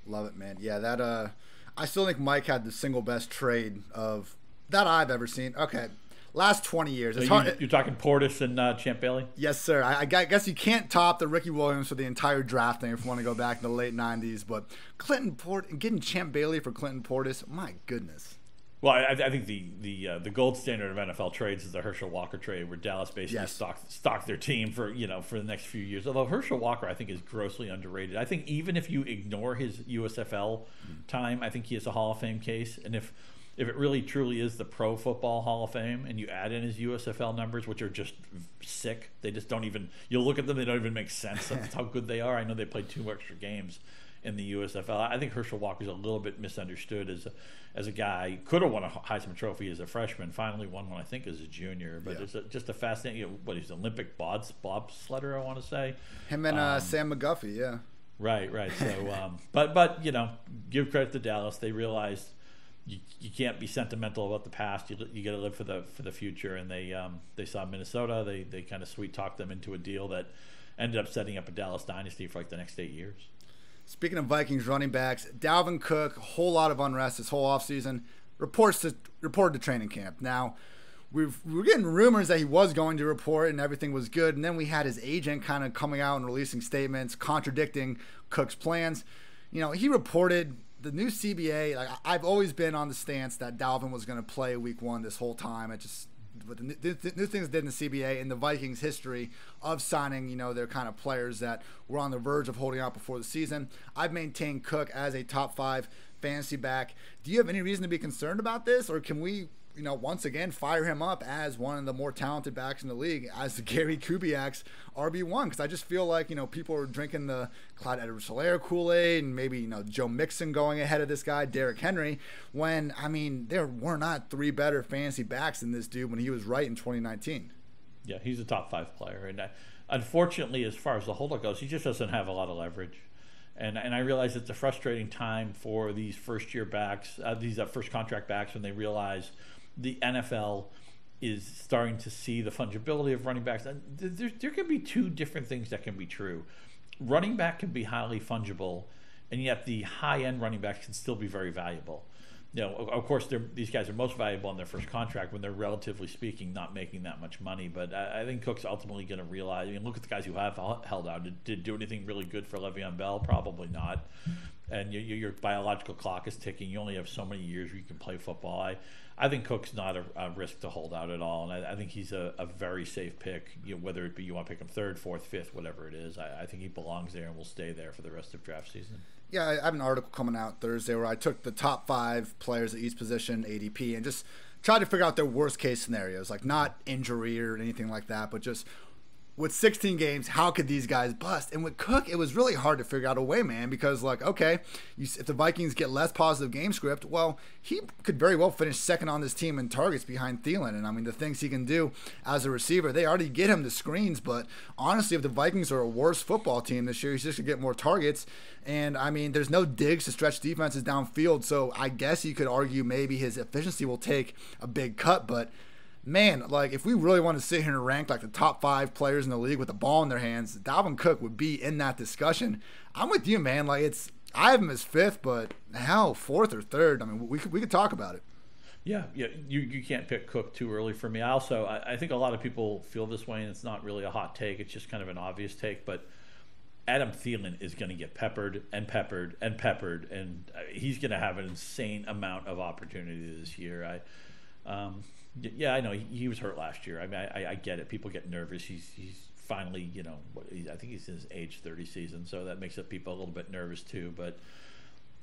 Love it, man. Yeah, that I still think Mike had the single best trade of that I've ever seen. Okay, last 20 years. It's hard. You're talking Portis and Champ Bailey? Yes, sir. I guess you can't top the Ricky Williams for the entire drafting if you want to go back in the late 90s, but Clinton Portis, getting Champ Bailey for Clinton Portis, my goodness. Well, I think the gold standard of NFL trades is the Herschel Walker trade, where Dallas basically stocked their team for the next few years. Although Herschel Walker, I think, is grossly underrated. I think even if you ignore his USFL time, I think he has a Hall of Fame case. And if it really truly is the Pro Football Hall of Fame, and you add in his USFL numbers, which are just sick, they just don't even. You'll look at them, they don't even make sense. That's how good they are. I know they played 2 extra games in the USFL. I think Herschel Walker's a little bit misunderstood as a guy. Could have won a Heisman Trophy as a freshman. Finally won one, I think, as a junior. But it's just a fascinating. He's an Olympic bobsledder, I want to say. Him and Sam McGuffey, yeah. Right. So, but give credit to Dallas. They realized you can't be sentimental about the past. You got to live for the future. And they saw Minnesota. They kind of sweet talked them into a deal that ended up setting up a Dallas dynasty for like the next 8 years. Speaking of Vikings running backs, Dalvin Cook, a whole lot of unrest this whole offseason, reported to training camp. Now, we're getting rumors that he was going to report and everything was good, and then we had his agent kind of coming out and releasing statements contradicting Cook's plans. He reported the new CBA. Like, I've always been on the stance that Dalvin was going to play week 1 this whole time. It just with the new things did in the CBA and the Vikings' history of signing, their kind of players that were on the verge of holding out before the season. I've maintained Cook as a top 5 fantasy back. Do you have any reason to be concerned about this, or can we, once again fire him up as one of the more talented backs in the league, as the Gary Kubiak's RB1? Because I just feel like, people are drinking the Clyde Edwards-Helaire Kool-Aid and maybe, Joe Mixon going ahead of this guy, Derrick Henry, when, there were not 3 better fantasy backs than this dude when he was right in 2019. Yeah, he's a top 5 player. And unfortunately, as far as the holdout goes, he just doesn't have a lot of leverage. And I realize it's a frustrating time for these first-year backs, these first contract backs, when they realize the NFL is starting to see the fungibility of running backs. There can be 2 different things that can be true. Running back can be highly fungible, and yet the high-end running backs can still be very valuable. Of course, these guys are most valuable in their first contract when they're, relatively speaking, not making that much money. But I think Cook's ultimately going to realize, look at the guys who have held out. Did do anything really good for Le'Veon Bell? Probably not. And your biological clock is ticking. You only have so many years where you can play football. I think Cook's not a risk to hold out at all, and I think he's a very safe pick. Whether it be you want to pick him 3rd, 4th, 5th, whatever it is, I think he belongs there and will stay there for the rest of draft season. Yeah, I have an article coming out Thursday where I took the top 5 players at each position, ADP, and just tried to figure out their worst case scenarios, like not injury or anything like that, but just with 16 games, how could these guys bust? And with Cook, it was really hard to figure out a way, man, because, if the Vikings get less positive game script, well, he could very well finish second on this team in targets behind Thielen. And, the things he can do as a receiver, they already get him the screens. But, honestly, if the Vikings are a worse football team this year, he's just going to get more targets. And, there's no digs to stretch defenses downfield. So, I guess you could argue maybe his efficiency will take a big cut, but man, if we really want to sit here and rank the top 5 players in the league with the ball in their hands, Dalvin Cook would be in that discussion. I'm with you, man. I have him as 5th, but hell, 4th or 3rd. We could talk about it. Yeah, you can't pick Cook too early for me. I think a lot of people feel this way, and it's not really a hot take. It's just kind of an obvious take. But Adam Thielen is going to get peppered and peppered and peppered, and he's going to have an insane amount of opportunity this year. I know he was hurt last year. I mean, I get it. People get nervous. He's finally, I think he's in his age 30 season, so that makes people a little bit nervous too. But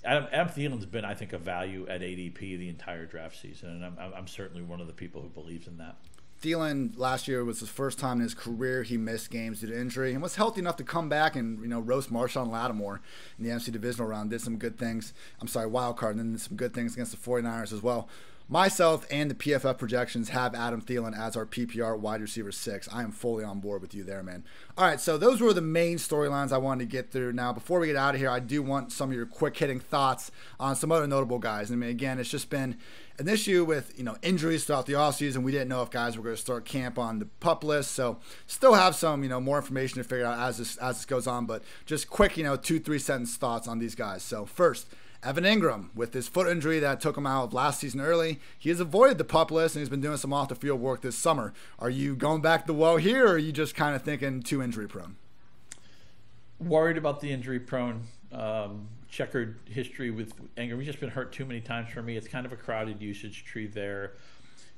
Adam Thielen's been, I think, a value at ADP the entire draft season, and I'm certainly one of the people who believes in that. Thielen last year was his first time in his career he missed games due to injury and was healthy enough to come back and roast Marshawn Lattimore in the NFC divisional round. Did some good things. Wild card, and then some good things against the 49ers as well. Myself and the PFF projections have Adam Thielen as our PPR wide receiver 6. I am fully on board with you there, man. All right, so those were the main storylines I wanted to get through. Now, before we get out of here, I do want some of your quick-hitting thoughts on some other notable guys. I mean, again, it's just been an issue with injuries throughout the offseason. We didn't know if guys were going to start camp on the PUP list, so still have some more information to figure out as this goes on. But just quick 2-3 sentence thoughts on these guys. So first, Evan Engram, with his foot injury that took him out of last season early, he has avoided the PUP list and he's been doing some off-the-field work this summer. Are you going back the well here, or are you just kind of thinking too injury-prone? Worried about the injury-prone. Checkered history with Engram. He's just been hurt too many times for me. It's kind of a crowded usage tree there.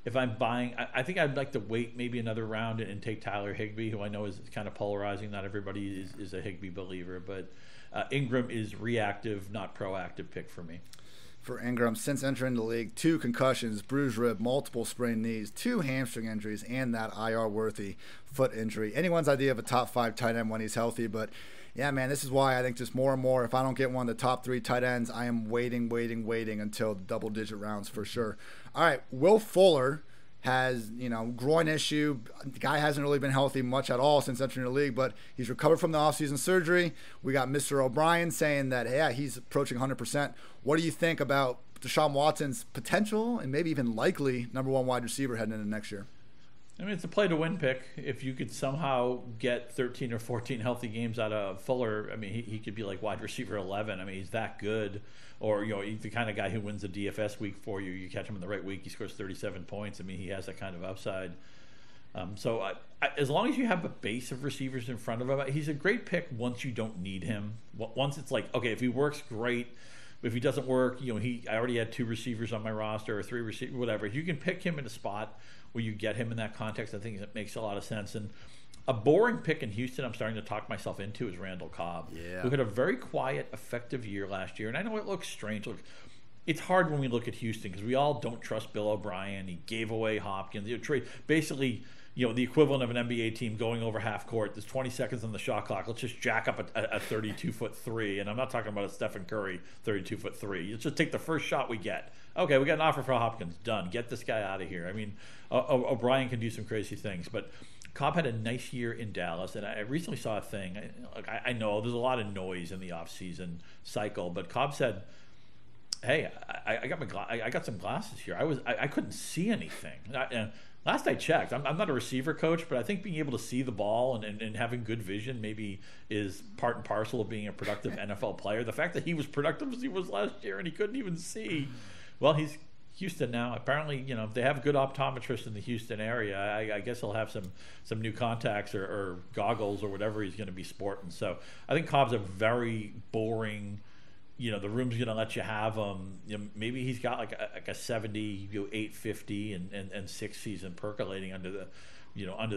If I'm buying, I think I'd like to wait maybe another round and take Tyler Higbee, who I know is kind of polarizing. Not everybody is a Higbee believer, but Engram is reactive, not proactive pick for me. For Engram, since entering the league, 2 concussions, bruised rib, multiple sprained knees, 2 hamstring injuries, and that IR-worthy foot injury. Anyone's idea of a top 5 tight end when he's healthy, but yeah, man, this is why I think just more and more, if I don't get one of the top 3 tight ends, I am waiting until double-digit rounds for sure. All right, Will Fuller has, groin issue. The guy hasn't really been healthy much at all since entering the league, but he's recovered from the offseason surgery. We got Mr. O'Brien saying that, yeah, he's approaching 100%. What do you think about Deshaun Watson's potential and maybe even likely number 1 wide receiver heading into next year? I mean, it's a play-to-win pick. If you could somehow get 13 or 14 healthy games out of Fuller, I mean, he could be like wide receiver 11. I mean, he's that good. Or, he's the kind of guy who wins a DFS week for you. You catch him in the right week, he scores 37 points. I mean, he has that kind of upside. So as long as you have a base of receivers in front of him, he's a great pick once you don't need him. Once it's like, okay, if he works, great. If he doesn't work, I already had 2 receivers on my roster or 3 receivers, whatever. If you can pick him in a spot where you get him in that context, I think it makes a lot of sense. And a boring pick in Houston I'm starting to talk myself into is Randall Cobb, who had a very quiet, effective year last year. And I know it looks strange. Look, it's hard when we look at Houston because we all don't trust Bill O'Brien. He gave away Hopkins. Basically, the equivalent of an NBA team going over half court. There's 20 seconds on the shot clock. Let's just jack up a 32-foot 3. And I'm not talking about a Stephen Curry 32-foot 3. Let's just take the first shot we get. Okay, we got an offer for Hopkins. Done. Get this guy out of here. I mean, O'Brien can do some crazy things. But Cobb had a nice year in Dallas. And I recently saw a thing. I know there's a lot of noise in the offseason cycle. But Cobb said, hey, I got some glasses here. I couldn't see anything. Last I checked, I'm not a receiver coach, but I think being able to see the ball and having good vision maybe is part and parcel of being a productive NFL player. The fact that he was productive as he was last year and he couldn't even see. Well, he's Houston now. Apparently, they have good optometrists in the Houston area. I guess he'll have some new contacts or goggles or whatever he's going to be sporting. So I think Cobb's a very boring. The room's going to let you have him. Maybe he's got like a 70, 850 and 6 season percolating under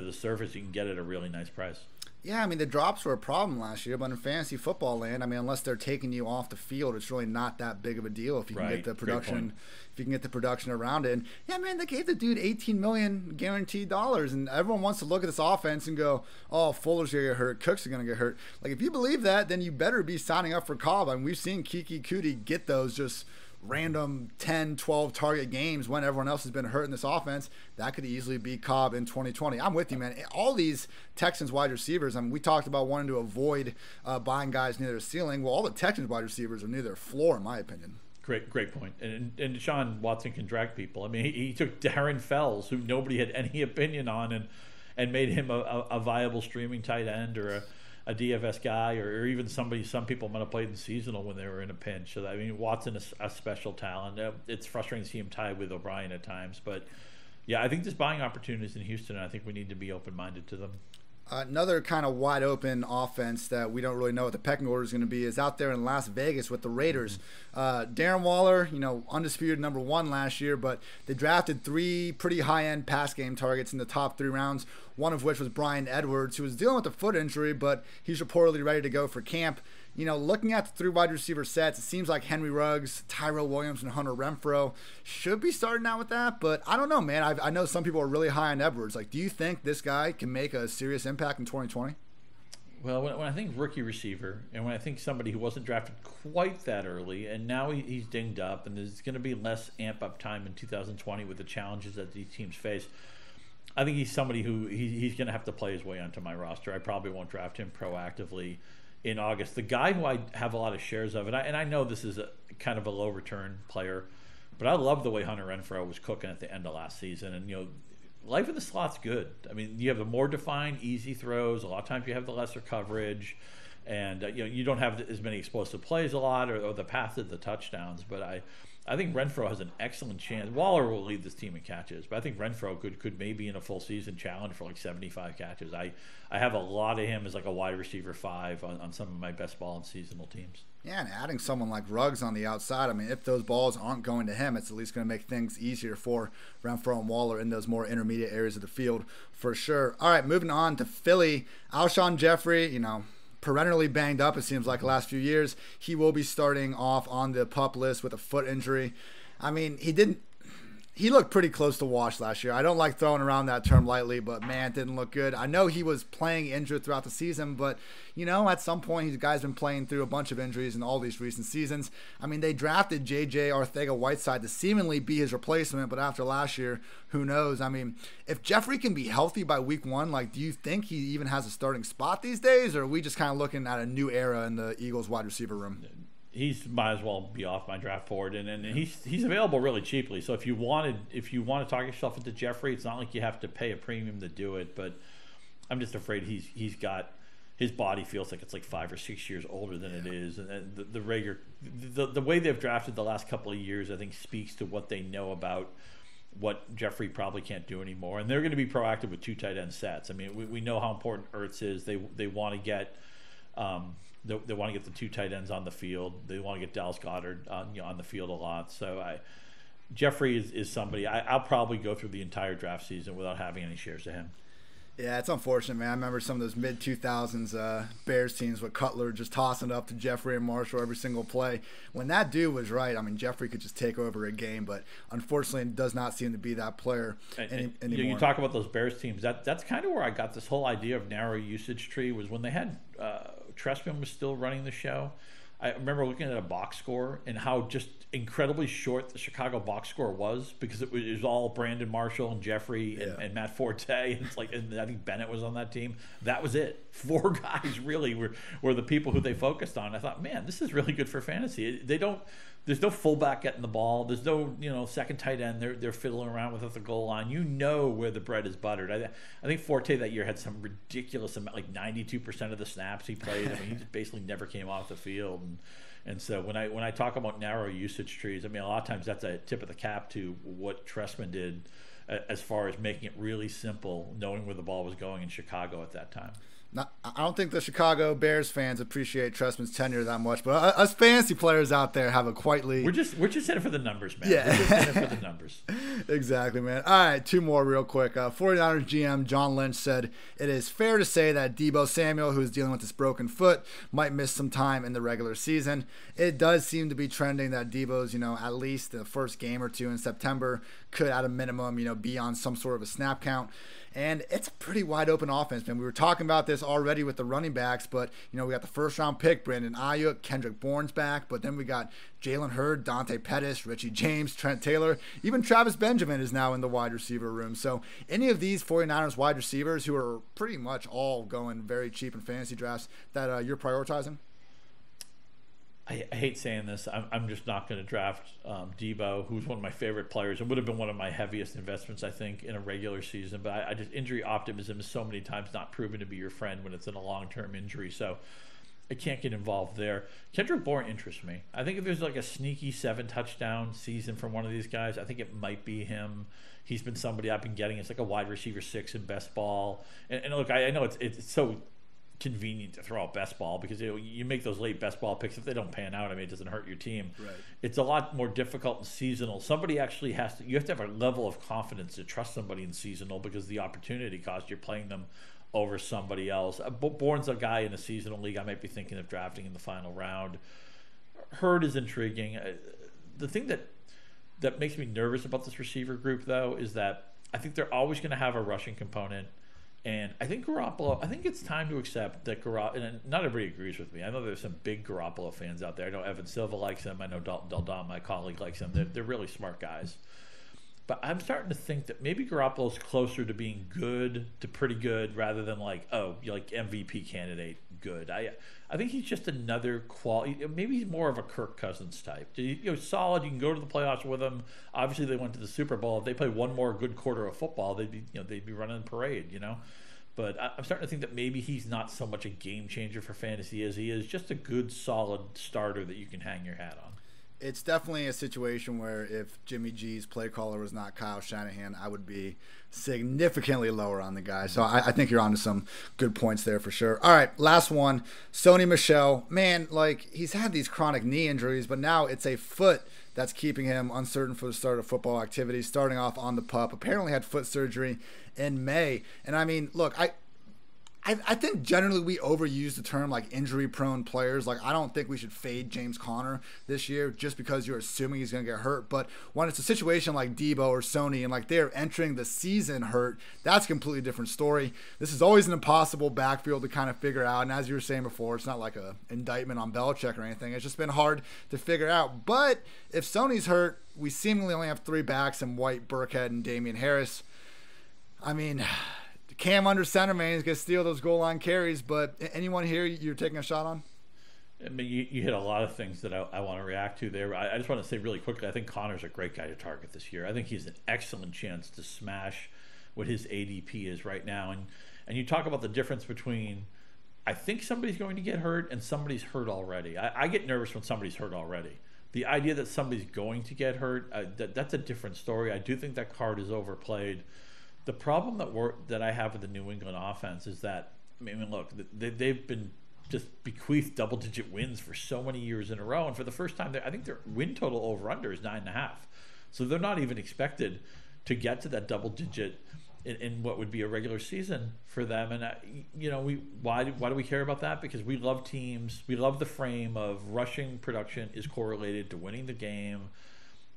the surface. You can get it at a really nice price. Yeah, I mean, the drops were a problem last year, but in fantasy football land, I mean, unless they're taking you off the field, it's really not that big of a deal if you can get the production. If you can get the production around it. And yeah, man, they gave the dude $18 million guaranteed dollars, and everyone wants to look at this offense and go, "Oh, Fuller's gonna get hurt, Cook's gonna get hurt." Like, if you believe that, then you better be signing up for Cobb. I mean, we've seen Kiki Kuti get those just random 10, 12 target games when everyone else has been hurt in this offense. That could easily be Cobb in 2020. I'm with you, man. All these Texans wide receivers, I mean, we talked about wanting to avoid buying guys near their ceiling. Well, all the Texans wide receivers are near their floor, in my opinion. Great point. And Deshaun Watson can drag people. I mean, he took Darren Fells, who nobody had any opinion on, and made him a viable streaming tight end or a DFS guy, or even some people might have played in seasonal when they were in a pinch. So I mean, Watson is a special talent. It's frustrating to see him tied with O'Brien at times, but yeah, I think there's buying opportunities in Houston, and I think we need to be open-minded to them. Another kind of wide open offense that we don't really know what the pecking order is going to be is out there in Las Vegas with the Raiders. Darren Waller, undisputed number 1 last year, but they drafted 3 pretty high-end pass game targets in the top 3 rounds, one of which was Bryan Edwards, who was dealing with a foot injury, but he's reportedly ready to go for camp. Looking at the 3 wide receiver sets, it seems like Henry Ruggs, Tyrell Williams, and Hunter Renfrow should be starting out with that. But I don't know, man. I know some people are really high on Edwards. Like, do you think this guy can make a serious impact in 2020? Well, when I think rookie receiver, and when I think somebody who wasn't drafted quite that early, and now he's dinged up, and there's going to be less amp-up time in 2020 with the challenges that these teams face, I think he's somebody who he's going to have to play his way onto my roster. I probably won't draft him proactively in August. The guy who I have a lot of shares of, and I know this is a kind of a low return player, but I love the way Hunter Renfrow was cooking at the end of last season. And life in the slot's good. I mean, you have the more defined, easy throws. A lot of times you have the lesser coverage, and you don't have as many explosive plays a lot, or the path to the touchdowns. But I think Renfrow has an excellent chance. Waller will lead this team in catches, but I think Renfrow could maybe in a full season challenge for like 75 catches. I have a lot of him as like a wide receiver 5 on some of my best ball and seasonal teams. Yeah, and adding someone like Ruggs on the outside, I mean, if those balls aren't going to him, it's at least going to make things easier for Renfrow and Waller in those more intermediate areas of the field for sure. All right, moving on to Philly. Alshon Jeffrey, perennially banged up, it seems like, the last few years. He will be starting off on the PUP list with a foot injury. I mean, he looked pretty close to wash last year. I don't like throwing around that term lightly, but man, it didn't look good. I know he was playing injured throughout the season, but at some point, the guy's been playing through a bunch of injuries in all these recent seasons. I mean, they drafted J.J. Arcega-Whiteside to seemingly be his replacement, but after last year, who knows? I mean, if Jeffrey can be healthy by week 1, do you think he even has a starting spot these days, or are we just kind of looking at a new era in the Eagles wide receiver room? He's might as well be off my draft board, and he's available really cheaply. So if you want to talk yourself into Jeffrey, it's not like you have to pay a premium to do it. But I'm just afraid he's got, his body feels like it's like 5 or 6 years older than it is, and the way they've drafted the last couple of years, I think, speaks to what they know about what Jeffrey probably can't do anymore. And they're going to be proactive with 2 tight end sets. I mean, we know how important Ertz is. They want to get. They want to get the 2 tight ends on the field. They want to get Dallas Goedert on the field a lot. So Jeffrey is somebody I'll probably go through the entire draft season without having any shares of him. Yeah, it's unfortunate, man. I remember some of those mid-2000s Bears teams with Cutler just tossing it up to Jeffrey and Marshall every single play. When that dude was right, I mean, Jeffrey could just take over a game, but unfortunately it does not seem to be that player anymore. You talk about those Bears teams. That's kind of where I got this whole idea of narrow usage tree, was when they had Trestman was still running the show. I remember looking at a box score and how just incredibly short the Chicago box score was, because it was all Brandon Marshall and Jeffrey and Matt Forte. And it's like, and I think Bennett was on that team. That was it. 4 guys really were the people who they focused on. I thought, man, this is really good for fantasy. There's no fullback getting the ball. There's no second tight end. They're fiddling around with at the goal line. Where the bread is buttered. I think Forte that year had some ridiculous amount, like 92% of the snaps he played. I mean, he just basically never came off the field. And so when I talk about narrow usage trees, I mean, a lot of times that's a tip of the cap to what Trestman did as far as making it really simple, knowing where the ball was going in Chicago at that time. I don't think the Chicago Bears fans appreciate Trestman's tenure that much, but us fantasy players out there have a quietly. We're just in it for the numbers, man. Yeah. We're just in it for the numbers. Exactly, man. All right, 2 more real quick. 49ers GM John Lynch said it is fair to say that Deebo Samuel, who is dealing with this broken foot, might miss some time in the regular season. It does seem to be trending that Deebo's, at least the first game or 2 in September could, at a minimum, be on some sort of a snap count. And it's a pretty wide open offense, man. We were talking about this already with the running backs, but, we got the first round pick, Brandon Ayuk, Kendrick Bourne's back, but then we got Jalen Hurd, Dante Pettis, Richie James, Trent Taylor, even Travis Benjamin is now in the wide receiver room. So any of these 49ers wide receivers, who are pretty much all going very cheap in fantasy drafts, that you're prioritizing? I hate saying this. I'm just not going to draft Debo, who's one of my favorite players. It would have been one of my heaviest investments, I think, in a regular season. But I just injury optimism is so many times not proven to be your friend when it's in a long-term injury. So I can't get involved there. Kendrick Bourne interests me. I think if there's like a sneaky 7-touchdown season from one of these guys, I think it might be him. He's been somebody I've been getting. It's like a wide receiver 6 in best ball. And look, I know it's so convenient to throw out best ball because you make those late best ball picks. If they don't pan out, I mean, it doesn't hurt your team. Right. It's a lot more difficult in seasonal. Somebody actually you have to have a level of confidence to trust somebody in seasonal because the opportunity cost, you're playing them over somebody else. Bourne's a guy in a seasonal league I might be thinking of drafting in the final round. Hurd is intriguing. The thing that makes me nervous about this receiver group, though, is that I think they're always going to have a rushing component. And I think Garoppolo, I think it's time to accept that Garoppolo, and not everybody agrees with me. I know there's some big Garoppolo fans out there. I know Evan Silva likes him. I know Daldon, my colleague, likes him. They're really smart guys. But I'm starting to think that maybe Garoppolo's closer to being good to pretty good rather than like MVP candidate good. I think he's just another quality. Maybe he's more of a Kirk Cousins type. Solid. You can go to the playoffs with him. Obviously, they went to the Super Bowl. If they play one more good quarter of football, they'd be running a parade. But I'm starting to think that maybe he's not so much a game changer for fantasy as he is just a good, solid starter that you can hang your hat on. It's definitely a situation where if Jimmy G's play caller was not Kyle Shanahan, I would be significantly lower on the guy. So I think you're onto some good points there for sure. All right, last one. Sony Michel. Man, he's had these chronic knee injuries, but now it's a foot that's keeping him uncertain for the start of football activities, starting off on the pup. Apparently had foot surgery in May. And I mean, look, I think generally we overuse the term injury-prone players. I don't think we should fade James Conner this year just because you're assuming he's going to get hurt. But when it's a situation like Debo or Sony and they're entering the season hurt, that's a completely different story. This is always an impossible backfield to kind of figure out. And as you were saying before, it's not like an indictment on Belichick or anything. It's just been hard to figure out. But if Sony's hurt, we seemingly only have 3 backs in White, Burkhead, and Damian Harris. I mean, Cam under center, man, he's going to steal those goal line carries. But anyone here you're taking a shot on? I mean, you hit a lot of things that I want to react to there. I just want to say really quickly, I think Connor's a great guy to target this year. I think he's an excellent chance to smash what his ADP is right now. And you talk about the difference between I think somebody's going to get hurt and somebody's hurt already. I get nervous when somebody's hurt already. The idea that somebody's going to get hurt, that's a different story. I do think that card is overplayed. The problem that I have with the New England offense is that, I mean, look, they've been just bequeathed double-digit wins for so many years in a row, and for the first time, I think their win total over/under is 9.5. So they're not even expected to get to that double-digit in what would be a regular season for them. And why do we care about that? Because we love teams. We love the frame of rushing production is correlated to winning the game.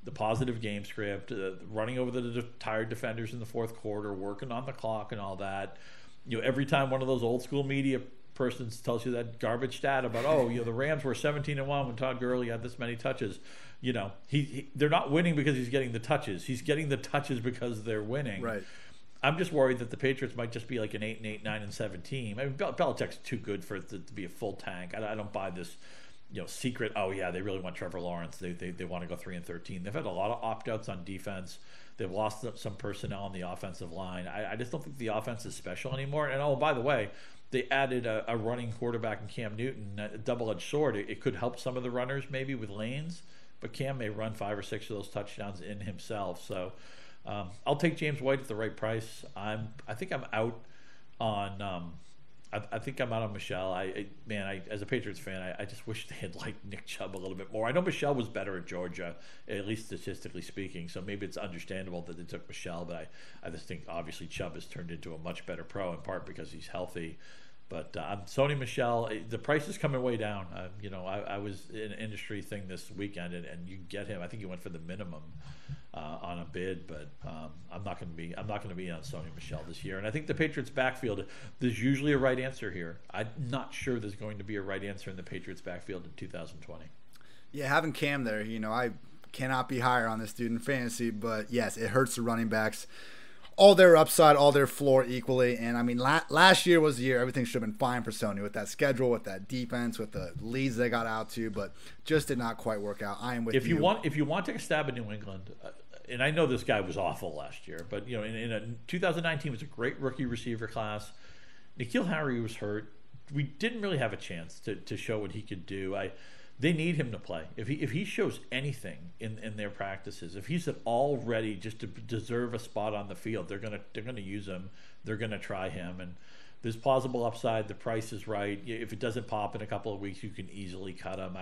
The positive game script, running over the tired defenders in the fourth quarter, working on the clock and all that. Every time one of those old school media persons tells you that garbage stat about, the Rams were 17-1 when Todd Gurley had this many touches. They're not winning because he's getting the touches. He's getting the touches because they're winning. Right. I'm just worried that the Patriots might just be like an 8-8, 9-7 team. I mean, Belichick's too good for it to be a full tank. I don't buy this. Secret. Oh yeah, they really want Trevor Lawrence. They want to go 3-13. They've had a lot of opt-outs on defense. They've lost some personnel on the offensive line. I just don't think the offense is special anymore. And by the way, they added a running quarterback in Cam Newton, a double-edged sword. It could help some of the runners maybe with lanes, but Cam may run 5 or 6 of those touchdowns in himself. So I'll take James White at the right price. I think I'm out on. I think I'm out on Michel. As a Patriots fan, I just wish they had liked Nick Chubb a little bit more. I know Michel was better at Georgia, at least statistically speaking, so maybe it's understandable that they took Michel, but I just think obviously Chubb has turned into a much better pro, in part because he's healthy. But Sony Michel, the price is coming way down. I was in an industry thing this weekend, and you get him. I think he went for the minimum on a bid, but I'm not going to be on Sony Michel this year. And I think the Patriots backfield, there's usually a right answer here. I'm not sure there's going to be a right answer in the Patriots backfield in 2020. Yeah, having Cam there, I cannot be higher on this dude in fantasy, but yes, it hurts the running backs all their upside, all their floor equally. And I mean, last year was the year everything should have been fine for Sony with that schedule, with that defense, with the leads they got out to, but just did not quite work out. I am with you. If you want to take a stab at New England, and I know this guy was awful last year, but in 2019 was a great rookie receiver class. N'Keal Harry was hurt. We didn't really have a chance to show what he could do. They need him to play. If he shows anything in their practices, if he's at all ready just to deserve a spot on the field, they're gonna use him. They're gonna try him, and there's plausible upside. The price is right. If it doesn't pop in a couple of weeks, you can easily cut him.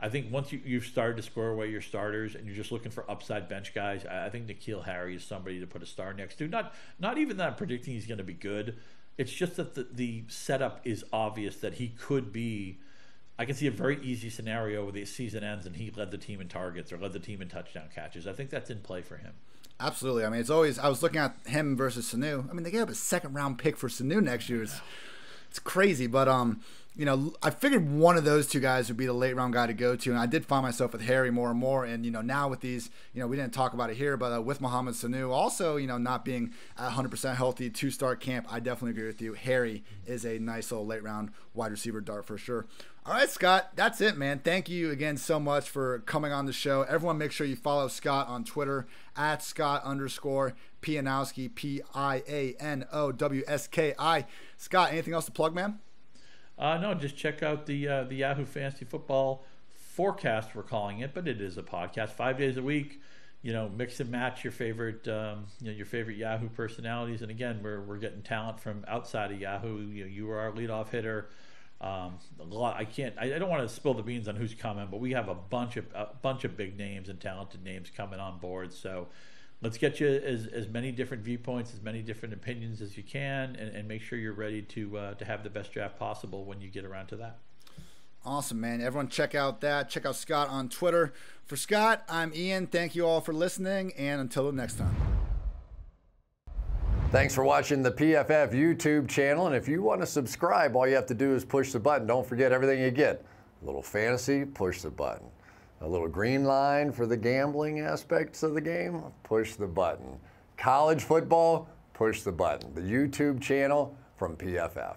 I think once you've started to score away your starters and you're just looking for upside bench guys, I think N'Keal Harry is somebody to put a star next to. Not even that I'm predicting he's going to be good. It's just that the setup is obvious that he could be. I can see a very easy scenario where the season ends and he led the team in targets or led the team in touchdown catches. I think that's in play for him. Absolutely. I mean, it's always. I was looking at him versus Sanu. I mean, they gave up a second-round pick for Sanu next year. It's crazy, but I figured one of those two guys would be the late-round guy to go to, and I did find myself with Harry more and more. And now with these, we didn't talk about it here, but with Mohamed Sanu also, not being at 100% healthy to start camp, I definitely agree with you. Harry is a nice little late-round wide receiver dart for sure. All right, Scott, that's it, man. Thank you again so much for coming on the show. Everyone make sure you follow Scott on Twitter at Scott_Pianowski, Pianowski. Scott, anything else to plug, man? No, just check out the Yahoo Fantasy Football Forecast, we're calling it, but it is a podcast 5 days a week. Mix and match your favorite Yahoo personalities. And again, we're getting talent from outside of Yahoo. You are our leadoff hitter. I don't want to spill the beans on who's coming, but we have a bunch of big names and talented names coming on board. So let's get you as many different viewpoints, as many different opinions as you can, and make sure you're ready to have the best draft possible when you get around to that. Awesome, man. Everyone check out that. Check out Scott on Twitter. For Scott, I'm Ian. Thank you all for listening, and until the next time. Thanks for watching the PFF YouTube channel, and if you want to subscribe, all you have to do is push the button. Don't forget everything you get. A little fantasy, push the button. A little green line for the gambling aspects of the game, push the button. College football, push the button. The YouTube channel from PFF.